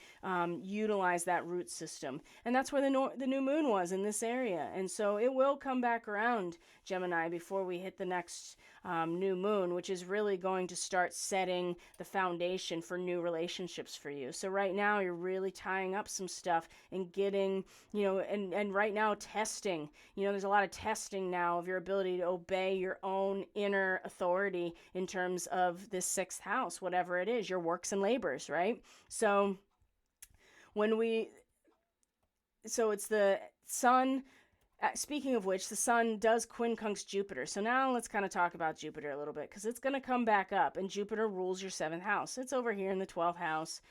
utilize that root system? And that's where the new moon was, in this area. And so it will come back around, Gemini, before we hit the next new moon, which is really going to start setting the foundation for new relationships for you. So right now you're really tying up some stuff and getting, and right now testing, there's a lot of testing now of your ability to obey your own inner authority in terms of this sixth house, whatever it is, your works and labors, right? So it's the sun. Speaking of which, the sun does quincunx Jupiter. So now let's kind of talk about Jupiter a little bit, because it's going to come back up, and Jupiter rules your 7th house. It's over here in the 12th house,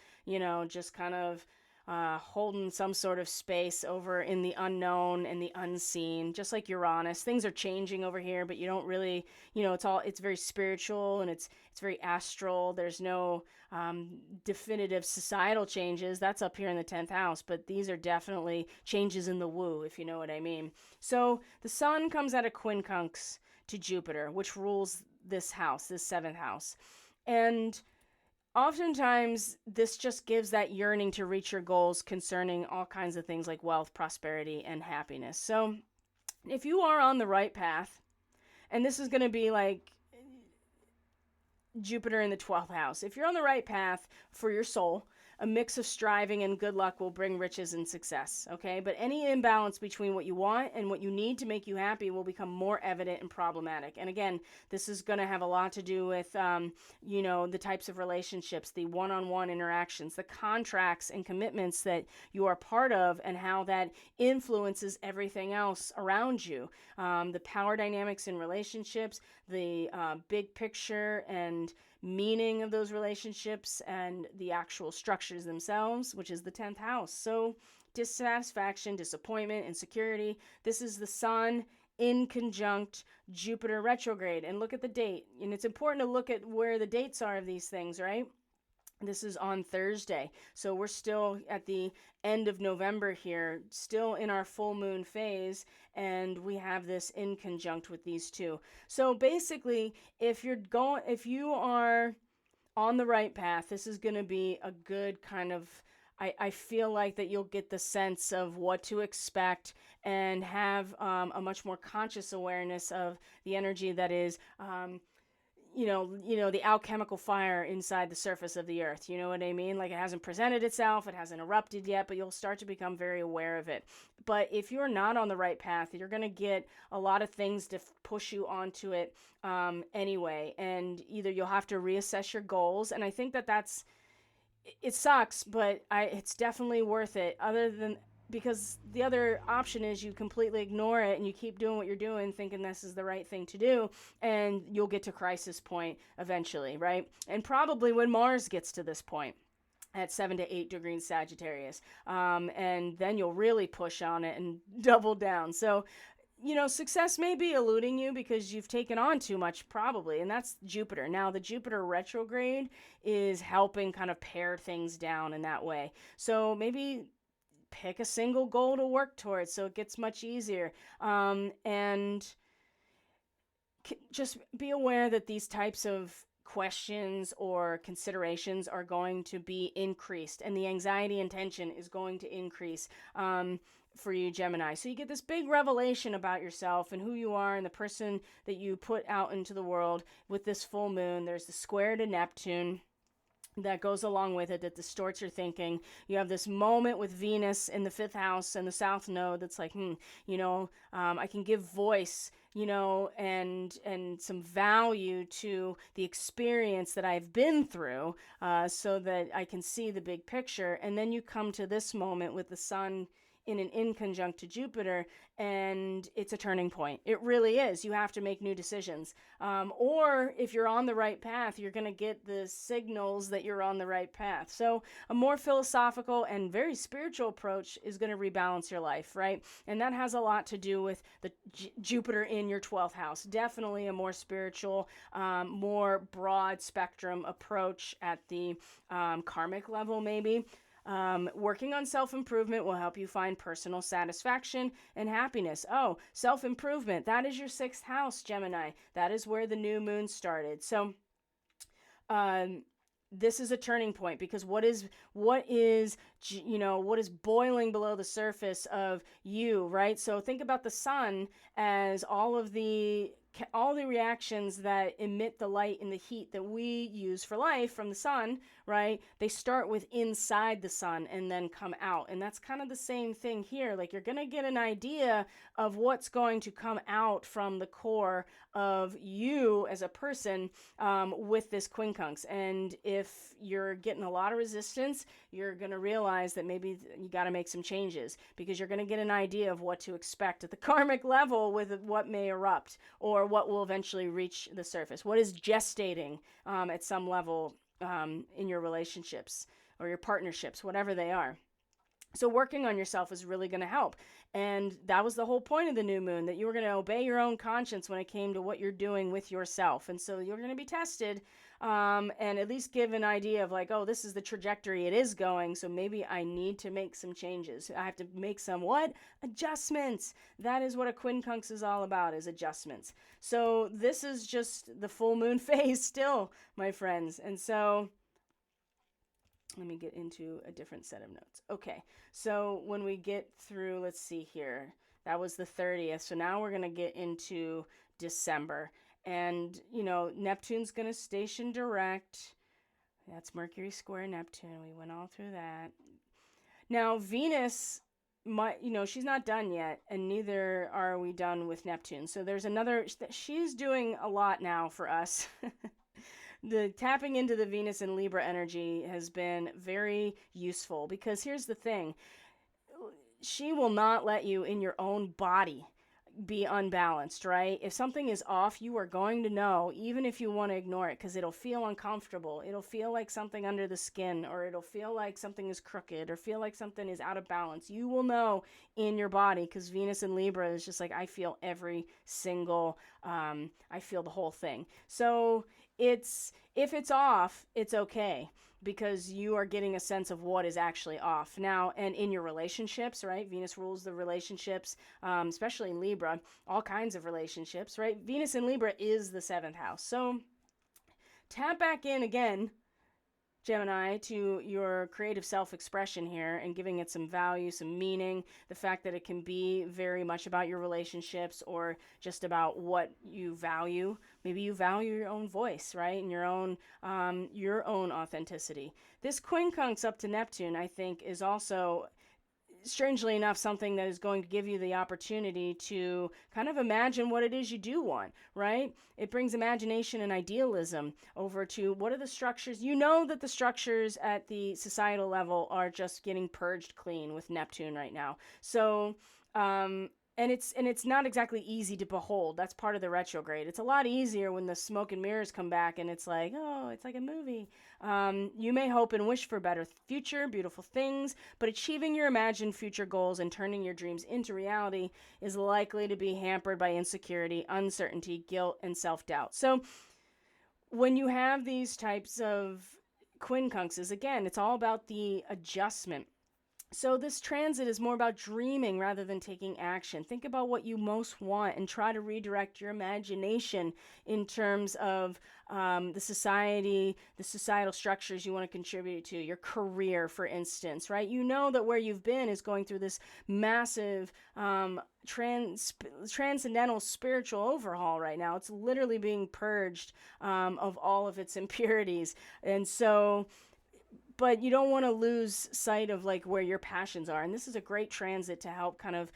just kind of holding some sort of space over in the unknown and the unseen, just like Uranus. Things are changing over here, but you don't really, it's very spiritual, and it's very astral. There's no definitive societal changes. That's up here in the 10th house, but these are definitely changes in the woo, if you know what I mean. So the sun comes out of quincunx to Jupiter, which rules this house, this 7th house. And oftentimes this just gives that yearning to reach your goals concerning all kinds of things like wealth, prosperity, and happiness. So if you are on the right path, and this is going to be like Jupiter in the 12th house. If you're on the right path for your soul, a mix of striving and good luck will bring riches and success, okay? But any imbalance between what you want and what you need to make you happy will become more evident and problematic. And again, this is going to have a lot to do with, the types of relationships, the one-on-one interactions, the contracts and commitments that you are part of, and how that influences everything else around you. The power dynamics in relationships, the big picture and meaning of those relationships, and the actual structures themselves, which is the 10th house. So dissatisfaction, disappointment, insecurity. This is the sun in conjunct Jupiter retrograde. And look at the date. And it's important to look at where the dates are of these things, right? This is on Thursday. So we're still at the end of November here, still in our full moon phase, and we have this in conjunct with these two. So basically, if you are on the right path, this is going to be a good kind of, I feel like that you'll get the sense of what to expect and have a much more conscious awareness of the energy that is the alchemical fire inside the surface of the earth. You know what I mean? Like, it hasn't presented itself, it hasn't erupted yet, but you'll start to become very aware of it. But if you're not on the right path, you're going to get a lot of things to push you onto it anyway. And either you'll have to reassess your goals, and I think it sucks, but it's definitely worth it. Because the other option is you completely ignore it and you keep doing what you're doing thinking this is the right thing to do, and you'll get to crisis point eventually, right? And probably when Mars gets to this point at 7 to 8 degrees Sagittarius, and then you'll really push on it and double down. So success may be eluding you because you've taken on too much, probably, and that's Jupiter. Now, the Jupiter retrograde is helping kind of pare things down in that way. So maybe pick a single goal to work towards so it gets much easier. And just be aware that these types of questions or considerations are going to be increased, and the anxiety and tension is going to increase for you, Gemini. So you get this big revelation about yourself and who you are and the person that you put out into the world with this full moon. There's the square to Neptune that goes along with it that distorts your thinking. You have this moment with Venus in the 5th house and the South Node that's like, I can give voice, and some value to the experience that I've been through, so that I can see the big picture. And then you come to this moment with the sun in conjunct to Jupiter, and it's a turning point. It really is. You have to make new decisions. Or if you're on the right path, you're going to get the signals that you're on the right path. So a more philosophical and very spiritual approach is going to rebalance your life, right? And that has a lot to do with the Jupiter in your 12th house. Definitely a more spiritual, more broad spectrum approach at the karmic level, maybe. Working on self-improvement will help you find personal satisfaction and happiness. Oh, self-improvement. That is your 6th house, Gemini. That is where the new moon started. So, this is a turning point, because what is boiling below the surface of you, right? So think about the sun as all the reactions that emit the light and the heat that we use for life from the sun, right? They start with inside the sun and then come out. And that's kind of the same thing here. Like, you're going to get an idea of what's going to come out from the core of you as a person with this quincunx. And if you're getting a lot of resistance, you're going to realize that maybe you got to make some changes, because you're going to get an idea of what to expect at the karmic level with what may erupt, or what will eventually reach the surface. What is gestating at some level in your relationships or your partnerships, whatever they are. So working on yourself is really going to help. And that was the whole point of the new moon, that you were going to obey your own conscience when it came to what you're doing with yourself. And so you're going to be tested and at least give an idea of like, oh, this is the trajectory it is going. So maybe I need to make some changes. I have to make some adjustments. That is what a quincunx is all about, is adjustments. So this is just the full moon phase still, my friends. And so let me get into a different set of notes. Okay, so when we get through, let's see here, that was the 30th. So now we're going to get into December. And, Neptune's going to station direct. That's Mercury square Neptune. We went all through that. Now, Venus, she's not done yet, and neither are we done with Neptune. So there's she's doing a lot now for us. The tapping into the Venus and Libra energy has been very useful, because here's the thing. She will not let you in your own body be unbalanced, right? If something is off, you are going to know, even if you want to ignore it, because it'll feel uncomfortable. It'll feel like something under the skin, or it'll feel like something is crooked, or feel like something is out of balance. You will know in your body, because Venus in Libra is just like, I feel every single, I feel the whole thing. So if it's off, it's okay, because you are getting a sense of what is actually off. Now, and in your relationships, right? Venus rules the relationships, especially in Libra, all kinds of relationships, right? Venus in Libra is the 7th house. So tap back in again, Gemini, to your creative self-expression here, and giving it some value, some meaning. The fact that it can be very much about your relationships, or just about what you value. Maybe you value your own voice, right? And your own authenticity. This quincunx up to Neptune, I think, is also, strangely enough, something that is going to give you the opportunity to kind of imagine what it is you do want, right? It brings imagination and idealism over to what are the structures. You know that the structures at the societal level are just getting purged clean with Neptune right now. So, and it's not exactly easy to behold. That's part of the retrograde. It's a lot easier when the smoke and mirrors come back and it's like, oh, it's like a movie. You may hope and wish for a better future, beautiful things, but achieving your imagined future goals and turning your dreams into reality is likely to be hampered by insecurity, uncertainty, guilt, and self-doubt. So when you have these types of quincunxes, again, it's all about the adjustment. So this transit is more about dreaming rather than taking action. Think about what you most want and try to redirect your imagination in terms of the societal structures you want to contribute to, your career, for instance, right? You know that where you've been is going through this massive transcendental spiritual overhaul right now. It's literally being purged of all of its impurities. And so, but you don't want to lose sight of like where your passions are. And this is a great transit to help kind of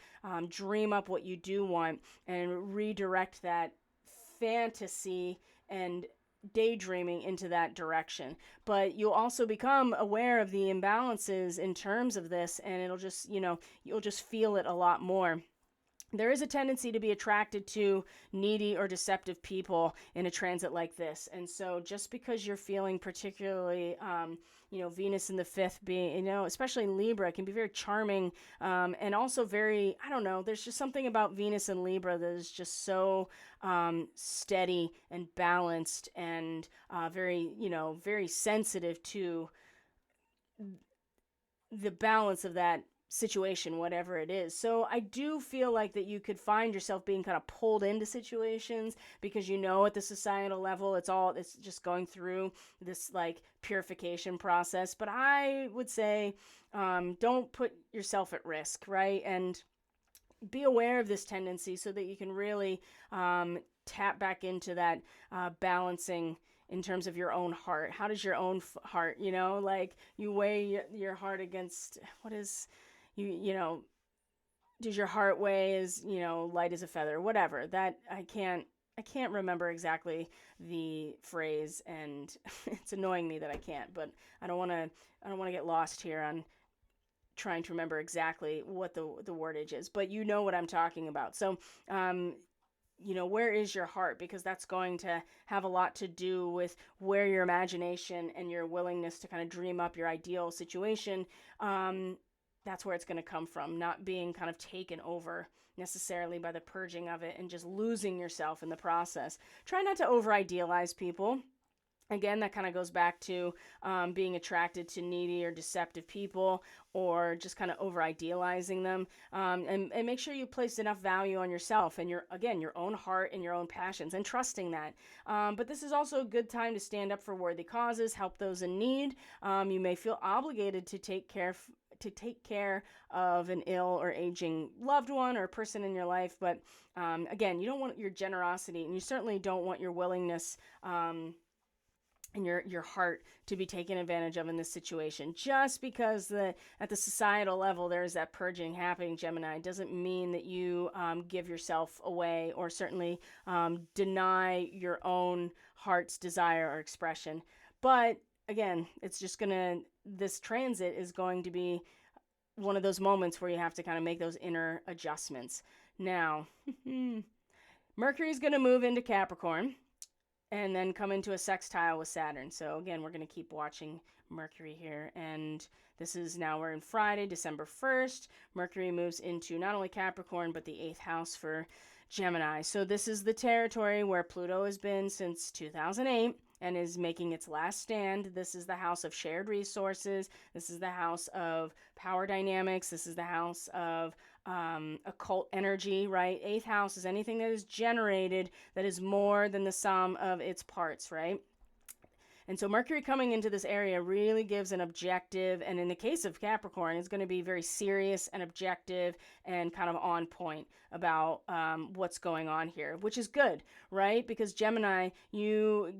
dream up what you do want and redirect that fantasy and daydreaming into that direction. But you'll also become aware of the imbalances in terms of this, and it'll just, you'll just feel it a lot more. There is a tendency to be attracted to needy or deceptive people in a transit like this. And so just because you're feeling particularly, Venus in the 5th being, especially in Libra, can be very charming, and also very, I don't know, there's just something about Venus in Libra that is just so steady and balanced and very sensitive to the balance of that situation, whatever it is. So I do feel like that you could find yourself being kind of pulled into situations because at the societal level it's just going through this like purification process. But I would say don't put yourself at risk, right? And be aware of this tendency so that you can really tap back into that balancing in terms of your own heart. How does your own heart, like you weigh your heart against what is does your heart weigh as, light as a feather, whatever. That I can't remember exactly the phrase, and it's annoying me that I can't, but I don't want to get lost here on trying to remember exactly what the wordage is, but you know what I'm talking about. So, where is your heart? Because that's going to have a lot to do with where your imagination and your willingness to kind of dream up your ideal situation, that's where it's going to come from, not being kind of taken over necessarily by the purging of it and just losing yourself in the process. Try not to over-idealize people. Again, that kind of goes back to being attracted to needy or deceptive people, or just kind of over idealizing them. And make sure you place enough value on yourself and your own heart and your own passions, and trusting that. But this is also a good time to stand up for worthy causes, help those in need. You may feel obligated to take care of an ill or aging loved one or person in your life. But again, you don't want your generosity, and you certainly don't want your willingness and your heart to be taken advantage of in this situation. Just because at the societal level there's that purging happening, Gemini, doesn't mean that you give yourself away, or certainly deny your own heart's desire or expression. But again, this transit is going to be one of those moments where you have to kind of make those inner adjustments. Now, Mercury is going to move into Capricorn and then come into a sextile with Saturn. So again, we're going to keep watching Mercury here. And we're in Friday, December 1st. Mercury moves into not only Capricorn, but the 8th house for Gemini. So this is the territory where Pluto has been since 2008 and is making its last stand. This is the house of shared resources. This is the house of power dynamics. This is the house of occult energy, right? 8th house is anything that is generated that is more than the sum of its parts, right? And so Mercury coming into this area really gives an objective, and in the case of Capricorn, it's going to be very serious and objective and kind of on point about what's going on here, which is good, right? Because Gemini, you're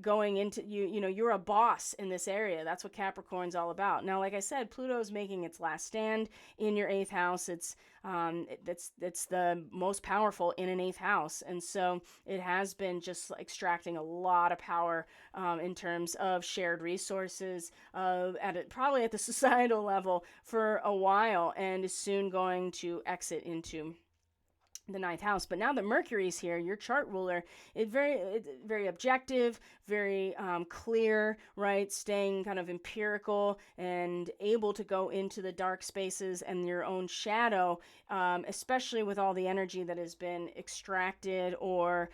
a boss in this area. That's what Capricorn's all about. Now, like I said, Pluto's making its last stand in your 8th house. It's the most powerful in an 8th house, and so it has been just extracting a lot of power in terms of shared resources probably at the societal level for a while, and is soon going to exit into the 9th house. But now that Mercury's here, your chart ruler, it's very objective, very clear, right? Staying kind of empirical and able to go into the dark spaces and your own shadow, especially with all the energy that has been extracted or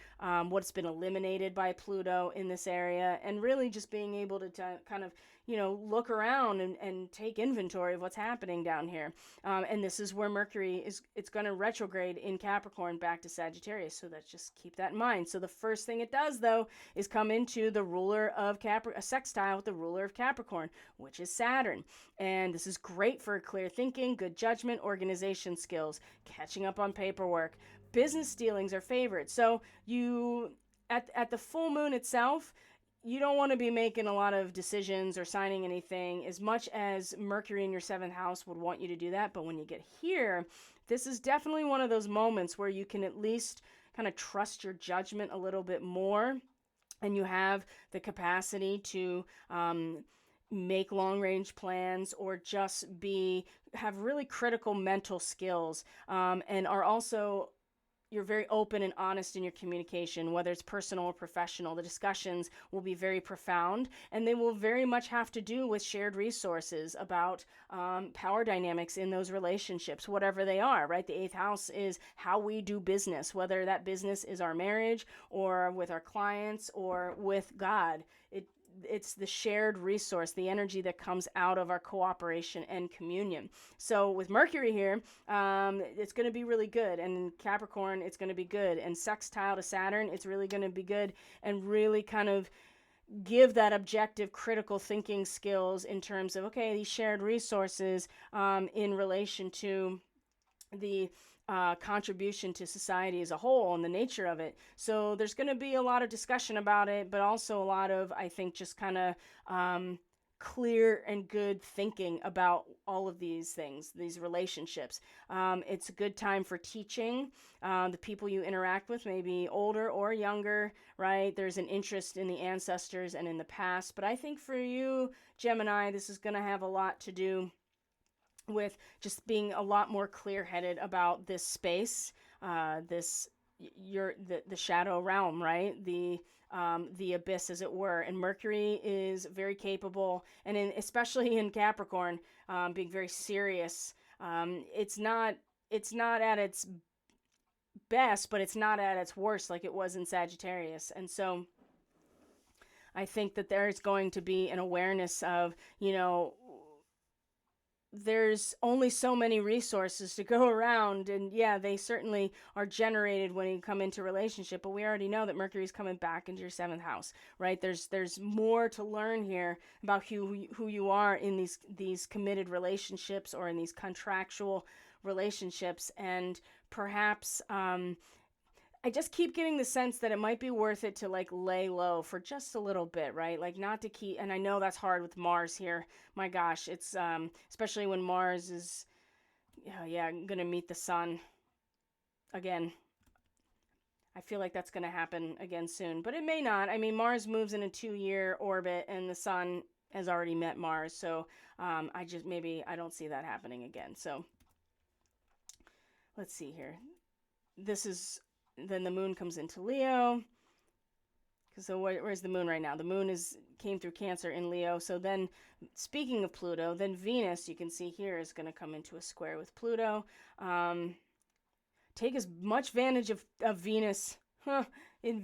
what's been eliminated by Pluto in this area, and really just being able to kind of look around and take inventory of what's happening down here. And this is where Mercury it's going to retrograde in Capricorn back to Sagittarius. So let's just keep that in mind. So the first thing it does, though, is come into the ruler of a sextile with the ruler of Capricorn, which is Saturn. And this is great for clear thinking, good judgment, organization skills, catching up on paperwork. Business dealings are favored. So at the full moon itself, you don't want to be making a lot of decisions or signing anything as much as Mercury in your 7th house would want you to do that. But when you get here, this is definitely one of those moments where you can at least kind of trust your judgment a little bit more, and you have the capacity to make long-range plans, or just have really critical mental skills, and are also you're very open and honest in your communication, whether it's personal or professional. The discussions will be very profound, and they will very much have to do with shared resources, about power dynamics in those relationships, whatever they are, right? The 8th house is how we do business, whether that business is our marriage or with our clients or with God. It's the shared resource, the energy that comes out of our cooperation and communion. So with Mercury here, it's going to be really good. And in Capricorn, it's going to be good. And sextile to Saturn, it's really going to be good, and really kind of give that objective critical thinking skills in terms of, okay, these shared resources in relation to the contribution to society as a whole and the nature of it. So there's going to be a lot of discussion about it, but also a lot of, I think, just kind of clear and good thinking about all of these things, these relationships. It's a good time for teaching. The people you interact with may be older or younger, right? There's an interest in the ancestors and in the past. But I think for you, Gemini, this is going to have a lot to do with just being a lot more clear-headed about this space, the shadow realm, right? The abyss, as it were. And Mercury is very capable, and especially in Capricorn, being very serious. It's not at its best, but it's not at its worst like it was in Sagittarius. And so I think that there's going to be an awareness of, there's only so many resources to go around, and yeah, they certainly are generated when you come into relationship, but we already know that Mercury's coming back into your 7th house, right? There's more to learn here about who you are in these committed relationships or in these contractual relationships, and perhaps I just keep getting the sense that it might be worth it to like lay low for just a little bit, right? Like not to keep, and I know that's hard with Mars here. My gosh, it's especially when Mars is, gonna meet the sun again. I feel like that's gonna happen again soon, but it may not. I mean, Mars moves in a 2-year orbit, and the sun has already met Mars, so I don't see that happening again. So let's see here. Then the moon comes into Leo. So where's the moon right now? The moon came through Cancer in Leo. So then, speaking of Pluto, then Venus, you can see here, is going to come into a square with Pluto. Take as much advantage of Venus in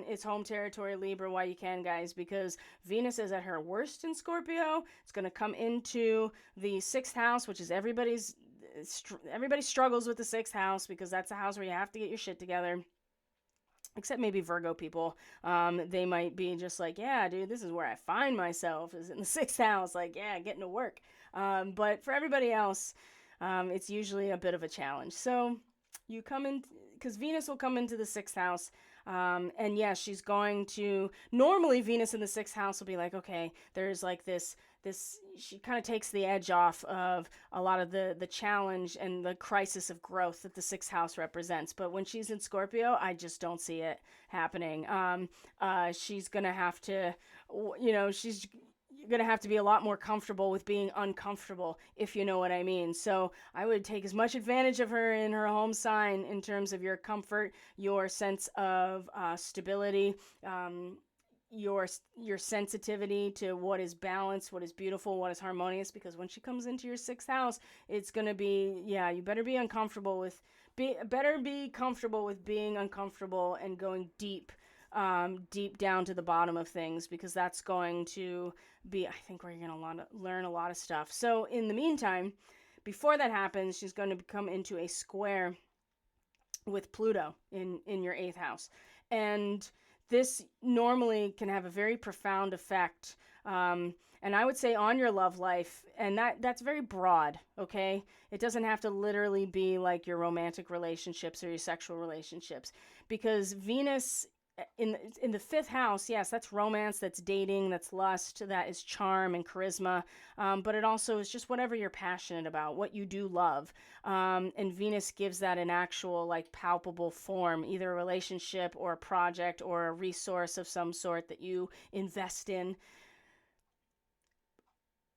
its home territory, Libra, while you can, guys, because Venus is at her worst in Scorpio. It's going to come into the 6th house, which is everybody struggles with the 6th house, because that's the house where you have to get your shit together, except maybe Virgo people. They might be just like, yeah, dude, this is where I find myself, is in the 6th house, like, yeah, getting to work. But for everybody else, it's usually a bit of a challenge. So you come in, because Venus will come into the 6th house. And yeah, she's going to, normally Venus in the 6th house will be like, okay, there's like this, she kind of takes the edge off of a lot of the challenge and the crisis of growth that the 6th house represents. But when she's in Scorpio, I just don't see it happening. She's going to have to, she's going to have to be a lot more comfortable with being uncomfortable, if you know what I mean. So I would take as much advantage of her in her home sign in terms of your comfort, your sense of stability, your sensitivity to what is balanced, what is beautiful, what is harmonious, because when she comes into your 6th house, it's going to be, you better be comfortable with being uncomfortable and going deep down to the bottom of things, because that's going to be, I think, where you're going to learn a lot of stuff. So in the meantime, before that happens, she's going to come into a square with Pluto in your 8th house. And this normally can have a very profound effect, and I would say on your love life, and that's very broad, okay? It doesn't have to literally be like your romantic relationships or your sexual relationships, because Venus in the 5th house, yes, that's romance, that's dating, that's lust, that is charm and charisma, but it also is just whatever you're passionate about, what you do love, and Venus gives that an actual, like, palpable form, either a relationship or a project or a resource of some sort that you invest in.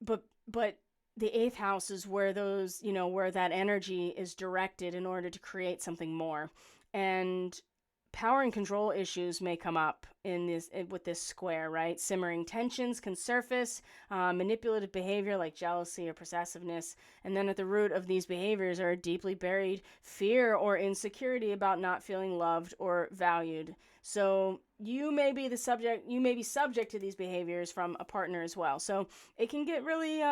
But the 8th house is where those, where that energy is directed in order to create something more. And power and control issues may come up with this square, right? Simmering tensions can surface, manipulative behavior like jealousy or possessiveness, and then at the root of these behaviors are a deeply buried fear or insecurity about not feeling loved or valued. So you may be subject to these behaviors from a partner as well. So it can get really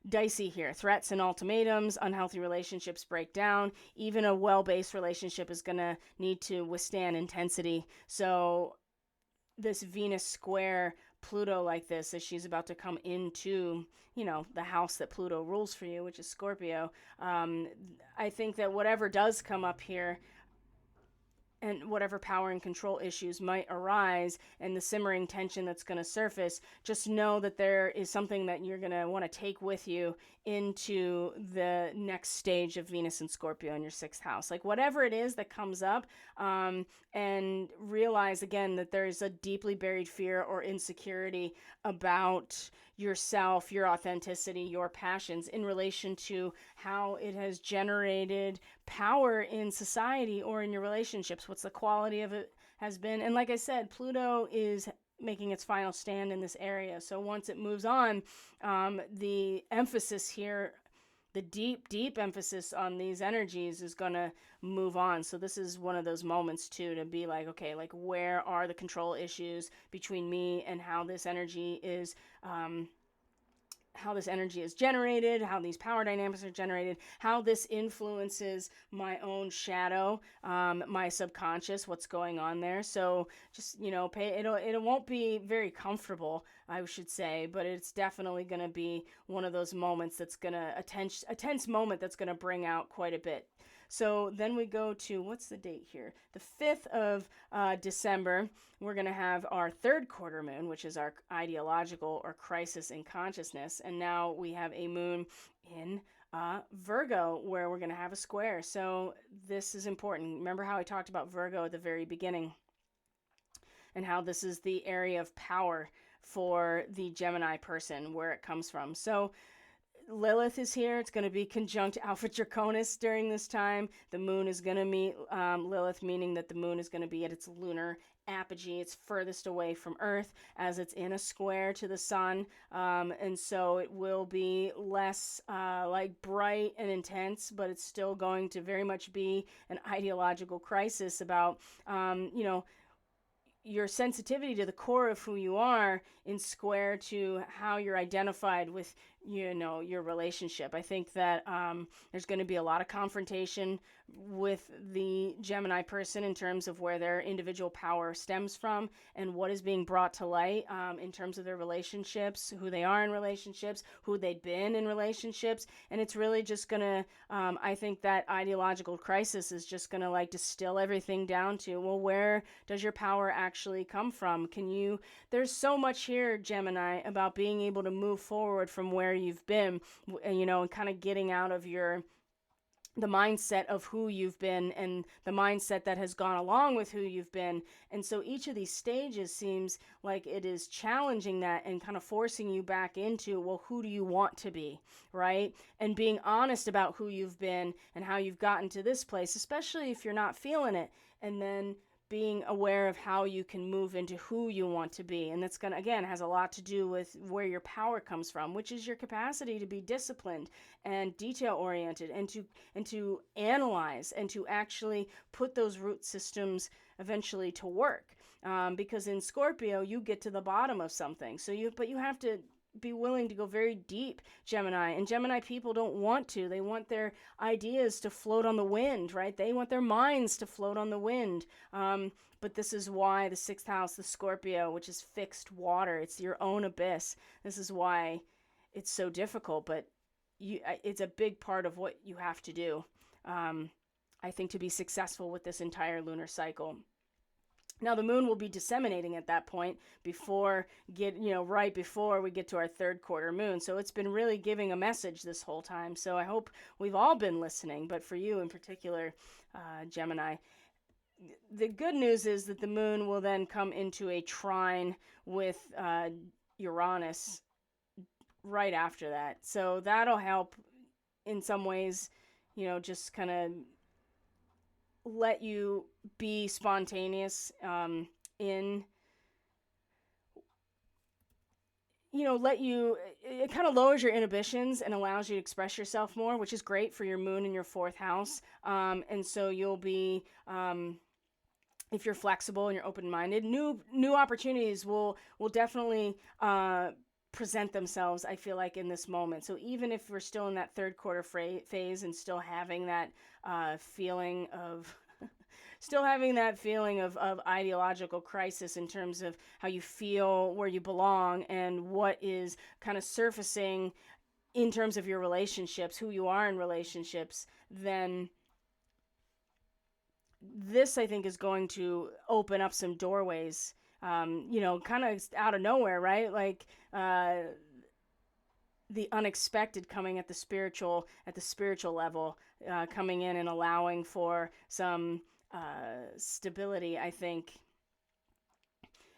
dicey here. Threats and ultimatums, unhealthy relationships break down. Even a well-based relationship is going to need to withstand intensity. So this Venus square Pluto like this, as she's about to come into, the house that Pluto rules for you, which is Scorpio, I think that whatever does come up here, and whatever power and control issues might arise and the simmering tension that's going to surface, just know that there is something that you're going to want to take with you into the next stage of Venus and Scorpio in your 6th house. Like whatever it is that comes up, and realize again that there is a deeply buried fear or insecurity about yourself, your authenticity, your passions in relation to how it has generated power in society or in your relationships. What's the quality of it has been. And like I said, Pluto is making its final stand in this area. So once it moves on, the emphasis here the deep emphasis on these energies is going to move on. So this is one of those moments too, to be like, okay, like where are the control issues between me and how this energy is generated, how these power dynamics are generated, how this influences my own shadow, my subconscious, what's going on there. So just, it won't be very comfortable, I should say, but it's definitely going to be one of those moments that's going to, a tense moment that's going to bring out quite a bit. So then we go to, what's the date here? The 5th of December, we're going to have our third quarter moon, which is our ideological or crisis in consciousness. And now we have a moon in Virgo, where we're going to have a square. So this is important. Remember how I talked about Virgo at the very beginning and how this is the area of power for the Gemini person, where it comes from. So Lilith is here. It's going to be conjunct Alpha Draconis during this time. The moon is going to meet Lilith, meaning that the moon is going to be at its lunar apogee. It's furthest away from Earth as it's in a square to the sun. And so it will be less like bright and intense, but it's still going to very much be an ideological crisis about, your sensitivity to the core of who you are in square to how you're identified with, your relationship. I think that there's going to be a lot of confrontation with the Gemini person in terms of where their individual power stems from and what is being brought to light in terms of their relationships, who they are in relationships, who they've been in relationships. And it's really just going to, I think that ideological crisis is just going to like distill everything down to, well, where does your power actually come from? There's so much here, Gemini, about being able to move forward from where you've been, and kind of getting out of the mindset of who you've been and the mindset that has gone along with who you've been. And so each of these stages seems like it is challenging that and kind of forcing you back into, well, who do you want to be, right? And being honest about who you've been and how you've gotten to this place, especially if you're not feeling it, and then being aware of how you can move into who you want to be. And that's going to, again, has a lot to do with where your power comes from, which is your capacity to be disciplined and detail oriented and to analyze and to actually put those root systems eventually to work. Because in Scorpio, you get to the bottom of something. But you have to be willing to go very deep, Gemini. And Gemini people don't want to. They want their ideas to float on the wind, right? They want their minds to float on the wind. But this is why the 6th house, the Scorpio, which is fixed water, it's your own abyss. This is why it's so difficult, but it's a big part of what you have to do, I think, to be successful with this entire lunar cycle. Now, the moon will be disseminating at that point right before we get to our third quarter moon. So it's been really giving a message this whole time. So I hope we've all been listening, but for you in particular, Gemini, the good news is that the moon will then come into a trine with Uranus right after that. So that'll help in some ways, just kind of let you be spontaneous it kind of lowers your inhibitions and allows you to express yourself more, which is great for your moon in your 4th house. And so you'll be, if you're flexible and you're open-minded, new opportunities will definitely present themselves, I feel like, in this moment. So even if we're still in that third quarter phase and still having that feeling of ideological crisis in terms of how you feel, where you belong, and what is kind of surfacing in terms of your relationships, who you are in relationships, then this, I think, is going to open up some doorways, kind of out of nowhere, right? Like the unexpected coming at the spiritual level, coming in and allowing for some stability, I think,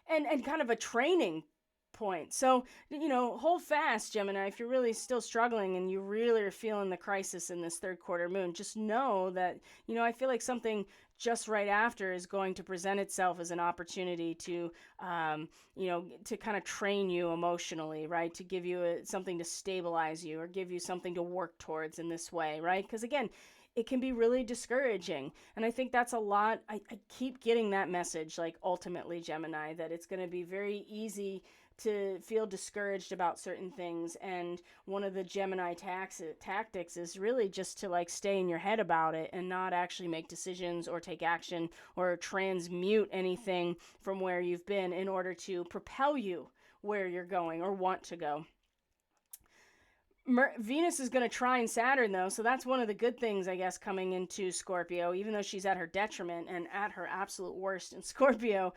and kind of a training point. So, hold fast, Gemini. If you're really still struggling and you really are feeling the crisis in this third quarter moon, just know that, I feel like something just right after is going to present itself as an opportunity to, to kind of train you emotionally, right? To give you something to stabilize you or give you something to work towards in this way, right? Because again, it can be really discouraging. And I think that's a lot. I keep getting that message, like ultimately, Gemini, that it's going to be very easy to feel discouraged about certain things. And one of the Gemini tactics is really just to like stay in your head about it and not actually make decisions or take action or transmute anything from where you've been in order to propel you where you're going or want to go. Venus is going to trine Saturn, though, so that's one of the good things, I guess, coming into Scorpio, even though she's at her detriment and at her absolute worst in Scorpio.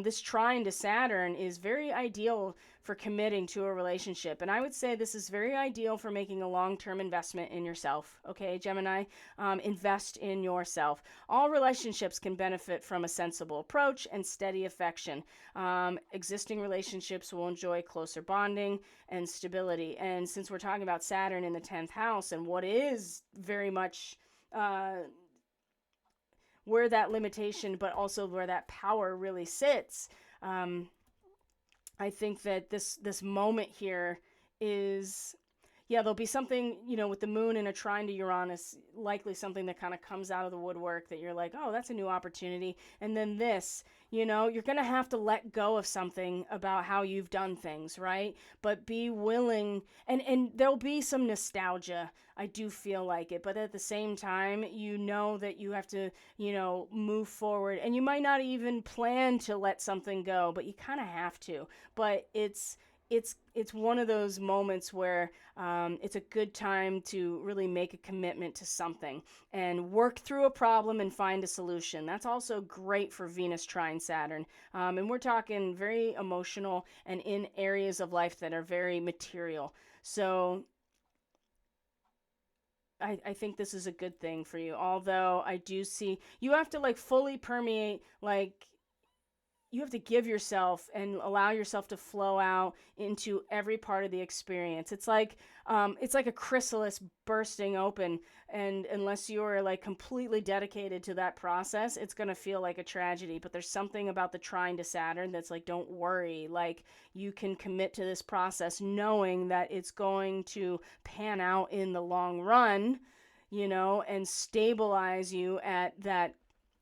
This trine to Saturn is very ideal for committing to a relationship, and I would say this is very ideal for making a long-term investment in yourself, okay, Gemini? Invest in yourself. All relationships can benefit from a sensible approach and steady affection. Existing relationships will enjoy closer bonding and stability, and since we're talking about Saturn in the 10th house and what is very much where that limitation but also where that power really sits, I think that this moment here is, there'll be something, with the moon in a trine to Uranus, likely something that kind of comes out of the woodwork that you're like, oh, that's a new opportunity. And then this, you're going to have to let go of something about how you've done things, right? But be willing, and there'll be some nostalgia. I do feel like it, but at the same time, that you have to, move forward, and you might not even plan to let something go, but you kind of have to. But it's one of those moments where it's a good time to really make a commitment to something and work through a problem and find a solution. That's also great for Venus trine Saturn. And we're talking very emotional and in areas of life that are very material. So I think this is a good thing for you. Although I do see you have to like fully permeate, like you have to give yourself and allow yourself to flow out into every part of the experience. It's like a chrysalis bursting open, and unless you're like completely dedicated to that process, it's going to feel like a tragedy. But there's something about the trine to Saturn that's like, don't worry, like you can commit to this process knowing that it's going to pan out in the long run, and stabilize you at that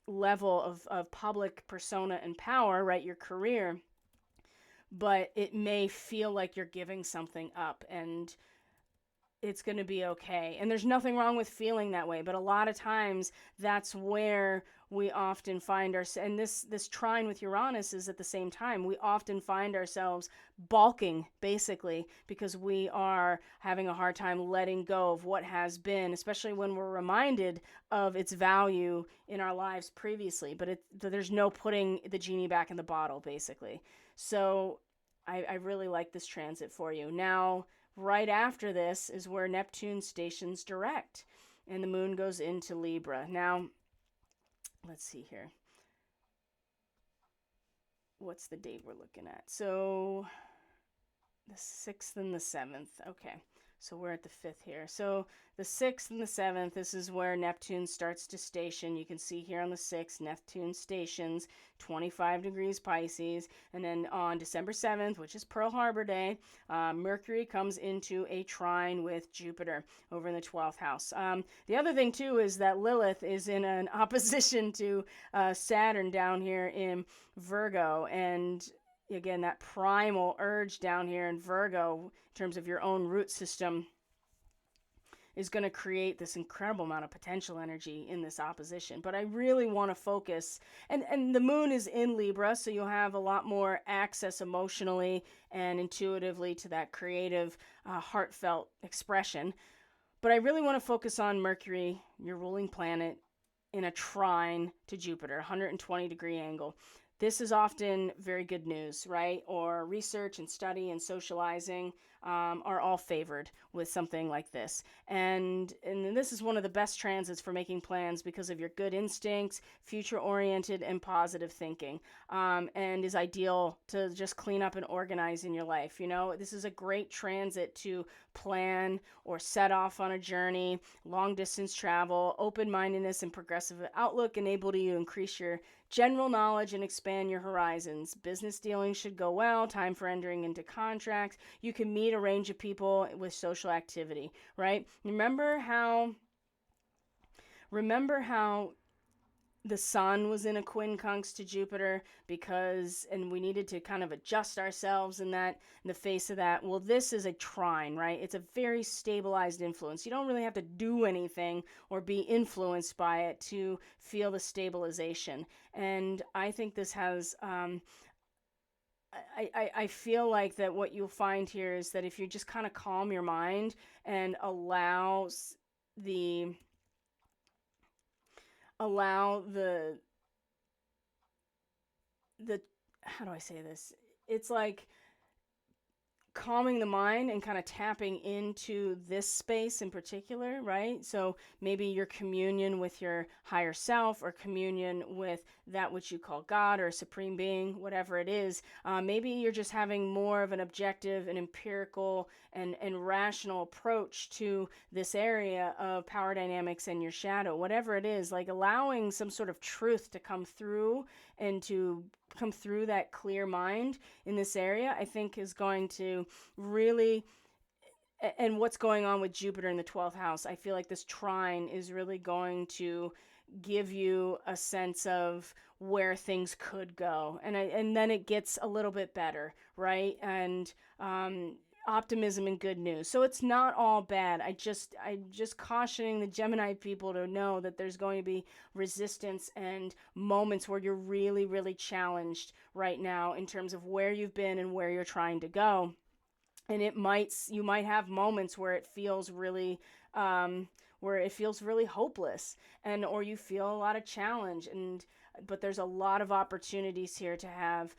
level of public persona and power, right? Your career. But it may feel like you're giving something up, and it's going to be okay. And there's nothing wrong with feeling that way, but a lot of times that's where we often find ourselves, and this trine with Uranus is at the same time, we often find ourselves balking, basically, because we are having a hard time letting go of what has been, especially when we're reminded of its value in our lives previously, but there's no putting the genie back in the bottle, basically. So I really like this transit for you. Now, right after this is where Neptune stations direct, and the moon goes into Libra. Now, let's see here. What's the date we're looking at? So, the 6th and the 7th. Okay, so we're at the 5th here. So, the 6th and the 7th, this is where Neptune starts to station. You can see here on the 6th, Neptune stations 25 degrees Pisces. And then on December 7th, which is Pearl Harbor Day, Mercury comes into a trine with Jupiter over in the 12th house. The other thing, too, is that Lilith is in an opposition to Saturn down here in Virgo. And again, that primal urge down here in Virgo, in terms of your own root system, is going to create this incredible amount of potential energy in this opposition. But I really want to focus, and the moon is in Libra, so you'll have a lot more access emotionally and intuitively to that creative, heartfelt expression. But I really want to focus on Mercury, your ruling planet, in a trine to Jupiter, 120 degree angle. this is often very good news, right? Or research and study and socializing are all favored with something like this. And this is one of the best transits for making plans because of your good instincts, future oriented, and positive thinking, and is ideal to just clean up and organize in your life. This is a great transit to plan or set off on a journey, long distance travel, open mindedness, and progressive outlook enable you to increase your general knowledge and expand your horizons. Business dealings should go well, time for entering into contracts. You can meet a range of people with social activity, right? Remember how the sun was in a quincunx to Jupiter and we needed to kind of adjust ourselves in the face of that. Well, this is a trine, right? It's a very stabilized influence. You don't really have to do anything or be influenced by it to feel the stabilization. And I think this has, I feel like that what you'll find here is that if you just kind of calm your mind and the allow the how do I say this? It's like calming the mind and kind of tapping into this space in particular, right? So maybe your communion with your higher self or communion with that which you call God or supreme being, whatever it is. Maybe you're just having more of an objective and empirical and rational approach to this area of power dynamics and your shadow, whatever it is, like allowing some sort of truth to come through and to come through that clear mind in this area, I think is going to really, and what's going on with Jupiter in the 12th house, I feel like this trine is really going to give you a sense of where things could go. And then it gets a little bit better, right? And optimism and good news. So it's not all bad. I'm just cautioning the Gemini people to know that there's going to be resistance and moments where you're really, really challenged right now in terms of where you've been and where you're trying to go. And you might have moments where it feels really hopeless, or you feel a lot of challenge, but there's a lot of opportunities here to have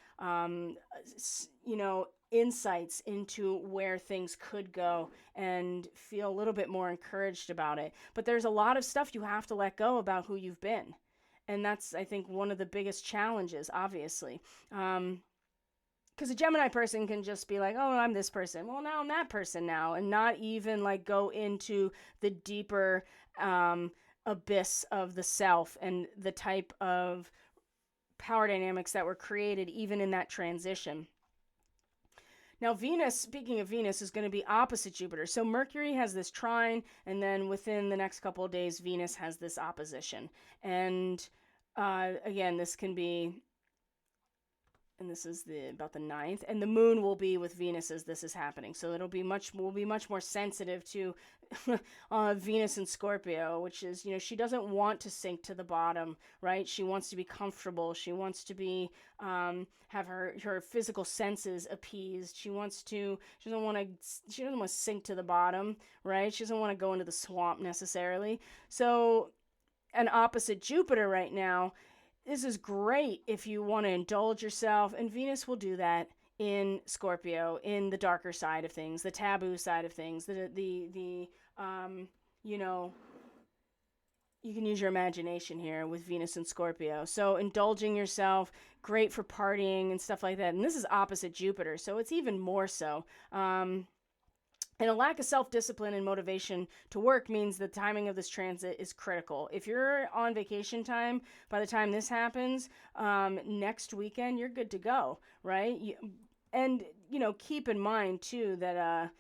insights into where things could go and feel a little bit more encouraged about it. But there's a lot of stuff you have to let go about who you've been, and that's, I think, one of the biggest challenges, obviously. Because a Gemini person can just be like, oh, I'm this person. Well, now I'm that person now. And not even like go into the deeper abyss of the self and the type of power dynamics that were created even in that transition. Now, Venus, speaking of Venus, is going to be opposite Jupiter. So Mercury has this trine, and then within the next couple of days, Venus has this opposition. And again, this can be... and this is about the 9th, and the moon will be with Venus as this is happening. So we'll be much more sensitive to Venus and Scorpio, which is, she doesn't want to sink to the bottom, right? She wants to be comfortable. She wants to be, have her physical senses appeased. She doesn't want to sink to the bottom, right? She doesn't want to go into the swamp necessarily. So an opposite Jupiter right now, this is great if you want to indulge yourself, and Venus will do that in Scorpio, in the darker side of things, the taboo side of things, you can use your imagination here with Venus and Scorpio. So indulging yourself, great for partying and stuff like that. And this is opposite Jupiter, so it's even more so. And a lack of self-discipline and motivation to work means the timing of this transit is critical. If you're on vacation time, by the time this happens, next weekend, you're good to go, right? And keep in mind, too, that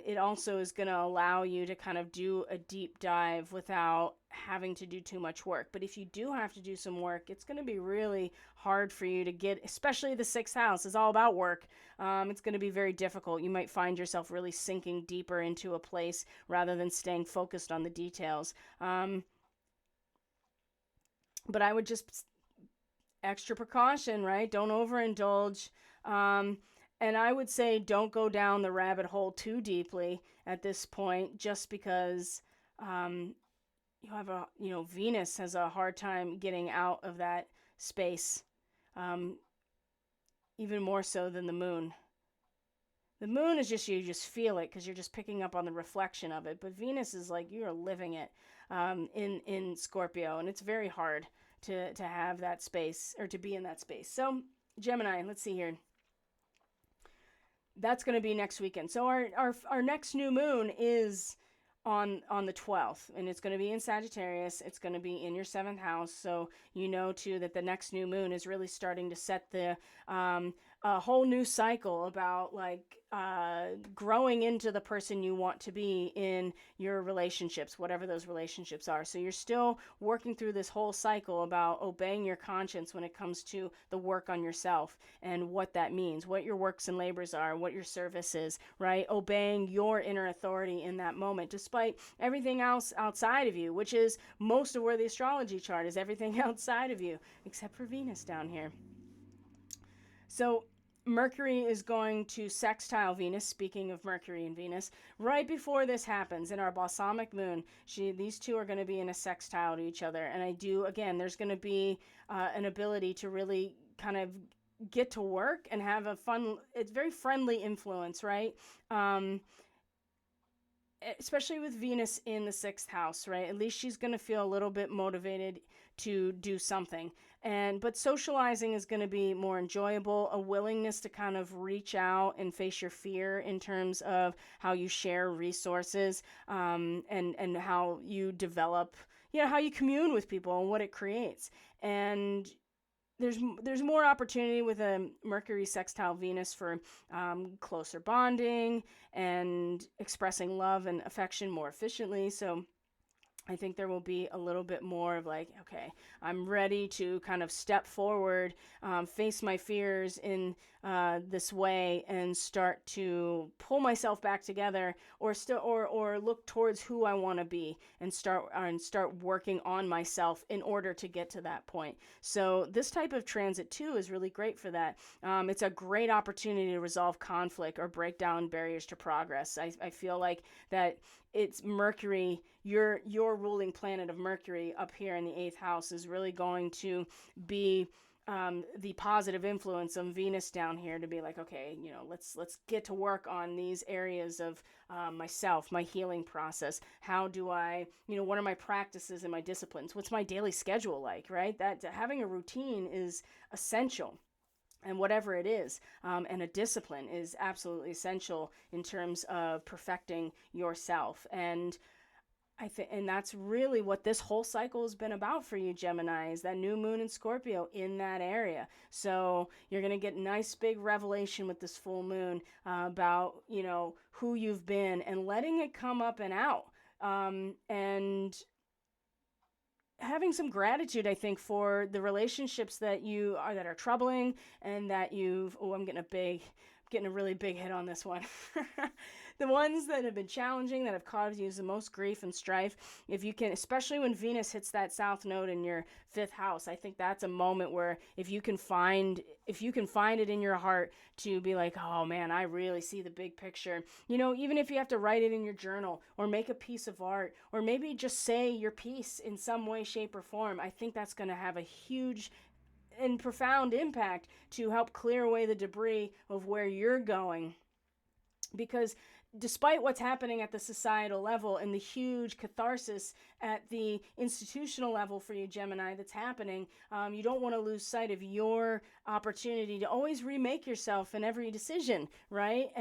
it also is going to allow you to kind of do a deep dive without having to do too much work. But if you do have to do some work, it's going to be really hard for you to get, especially the 6th house is all about work. It's going to be very difficult. You might find yourself really sinking deeper into a place rather than staying focused on the details. But I would just extra precaution, right? Don't overindulge. And I would say don't go down the rabbit hole too deeply at this point, just because Venus has a hard time getting out of that space. even more so than the moon. The moon is just, you just feel it because you're just picking up on the reflection of it. But Venus is like you are living it in Scorpio, and it's very hard to have that space, or to be in that space. So Gemini, let's see here. That's going to be next weekend. So our next new moon is on the 12th, and it's going to be in Sagittarius. It's going to be in your 7th house. So you know too that the next new moon is really starting to set the a whole new cycle about like growing into the person you want to be in your relationships, whatever those relationships are. So you're still working through this whole cycle about obeying your conscience when it comes to the work on yourself and what that means, what your works and labors are, what your service is, right? Obeying your inner authority in that moment, despite everything else outside of you, which is most of where the astrology chart is, everything outside of you, except for Venus down here. So Mercury is going to sextile Venus, speaking of Mercury and Venus, right before this happens in our balsamic moon. These two are going to be in a sextile to each other. And again, there's going to be an ability to really kind of get to work and have a fun, it's very friendly influence, right? Especially with Venus in the 6th house, right? At least she's going to feel a little bit motivated to do something. But socializing is going to be more enjoyable, a willingness to kind of reach out and face your fear in terms of how you share resources, and how you develop, how you commune with people and what it creates. And there's more opportunity with a Mercury sextile Venus for closer bonding and expressing love and affection more efficiently. So I think there will be a little bit more of like, okay, I'm ready to kind of step forward, face my fears in this way, and start to pull myself back together, or look towards who I want to be, and start working on myself in order to get to that point. So this type of transit too is really great for that. It's a great opportunity to resolve conflict or break down barriers to progress. I feel like that it's Mercury, your ruling planet of Mercury up here in the 8th house is really going to be the positive influence of Venus down here to be like, okay, let's get to work on these areas of myself, my healing process. How do I, what are my practices and my disciplines? What's my daily schedule like, right? That having a routine is essential. And whatever it is, and a discipline is absolutely essential in terms of perfecting yourself. And and that's really what this whole cycle has been about for you, Gemini, is that new moon in Scorpio in that area. So you're going to get nice big revelation with this full moon about, who you've been, and letting it come up and out. And having some gratitude, I think, for the relationships that are troubling, and that I'm getting a really big hit on this one. The ones that have been challenging, that have caused you the most grief and strife. If you can, especially when Venus hits that south node in your 5th house, I think that's a moment where if you can find it in your heart to be like, oh man, I really see the big picture. Even if you have to write it in your journal, or make a piece of art, or maybe just say your piece in some way, shape, or form, I think that's going to have a huge and profound impact to help clear away the debris of where you're going. Because despite what's happening at the societal level and the huge catharsis at the institutional level for you, Gemini, that's happening, you don't want to lose sight of your opportunity to always remake yourself in every decision, right?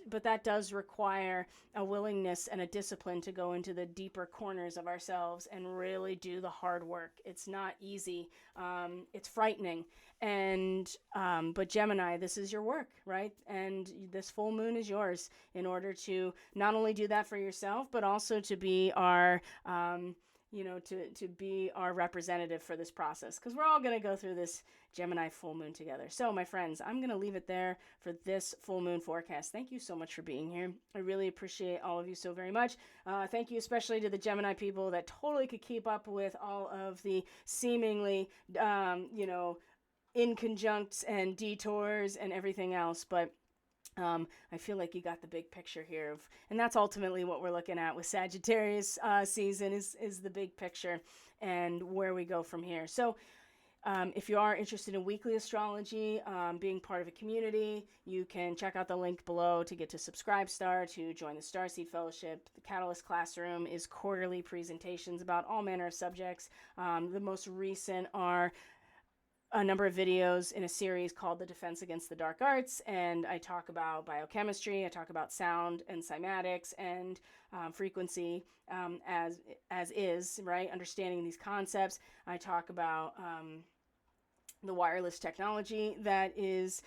But that does require a willingness and a discipline to go into the deeper corners of ourselves and really do the hard work. It's not easy. It's frightening. But Gemini, this is your work, right? And this full moon is yours in order to not only do that for yourself, but also to be our, to be our representative for this process. Because we're all going to go through this Gemini full moon together. So my friends, I'm going to leave it there for this full moon forecast. Thank you so much for being here. I really appreciate all of you so very much. Thank you especially to the Gemini people that totally could keep up with all of the seemingly, inconjuncts and detours and everything else, but I feel like you got the big picture here and that's ultimately what we're looking at with Sagittarius season is the big picture and where we go from here. So If you are interested in weekly astrology, being part of a community, you can check out the link below to get to Subscribestar, to join the Starseed Fellowship. The Catalyst Classroom is quarterly presentations about all manner of subjects. The most recent are a number of videos in a series called The Defense Against the Dark Arts, and I talk about biochemistry, I talk about sound and cymatics and frequency as is, right? Understanding these concepts. I talk about the wireless technology that is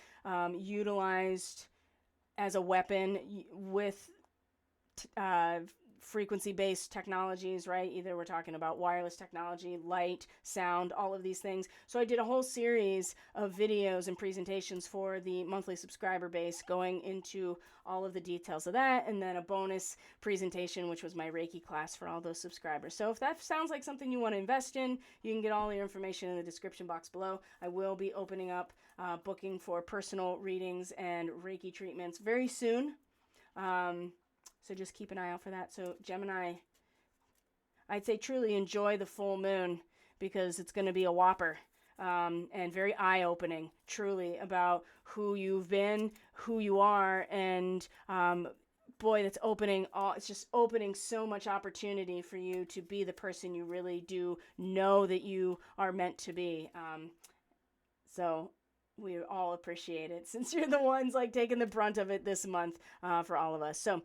utilized as a weapon with frequency-based technologies, right? Either we're talking about wireless technology, light, sound, all of these things. So I did a whole series of videos and presentations for the monthly subscriber base, going into all of the details of that, and then a bonus presentation, which was my Reiki class for all those subscribers. So if that sounds like something you want to invest in, you can get all your information in the description box below. I will be opening up booking for personal readings and Reiki treatments very soon. So just keep an eye out for that. So Gemini, I'd say truly enjoy the full moon, because it's going to be a whopper, and very eye-opening, truly, about who you've been, who you are, and boy, it's just opening so much opportunity for you to be the person you really do know that you are meant to be. So we all appreciate it, since you're the ones like taking the brunt of it this month for all of us. So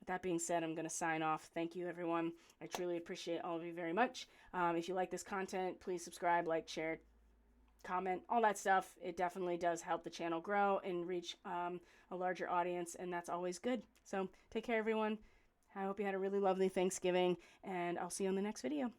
that being said, I'm going to sign off. Thank you, everyone. I truly appreciate all of you very much. If you like this content, please subscribe, like, share, comment, all that stuff. It definitely does help the channel grow and reach a larger audience, and that's always good. So take care, everyone. I hope you had a really lovely Thanksgiving, and I'll see you on the next video.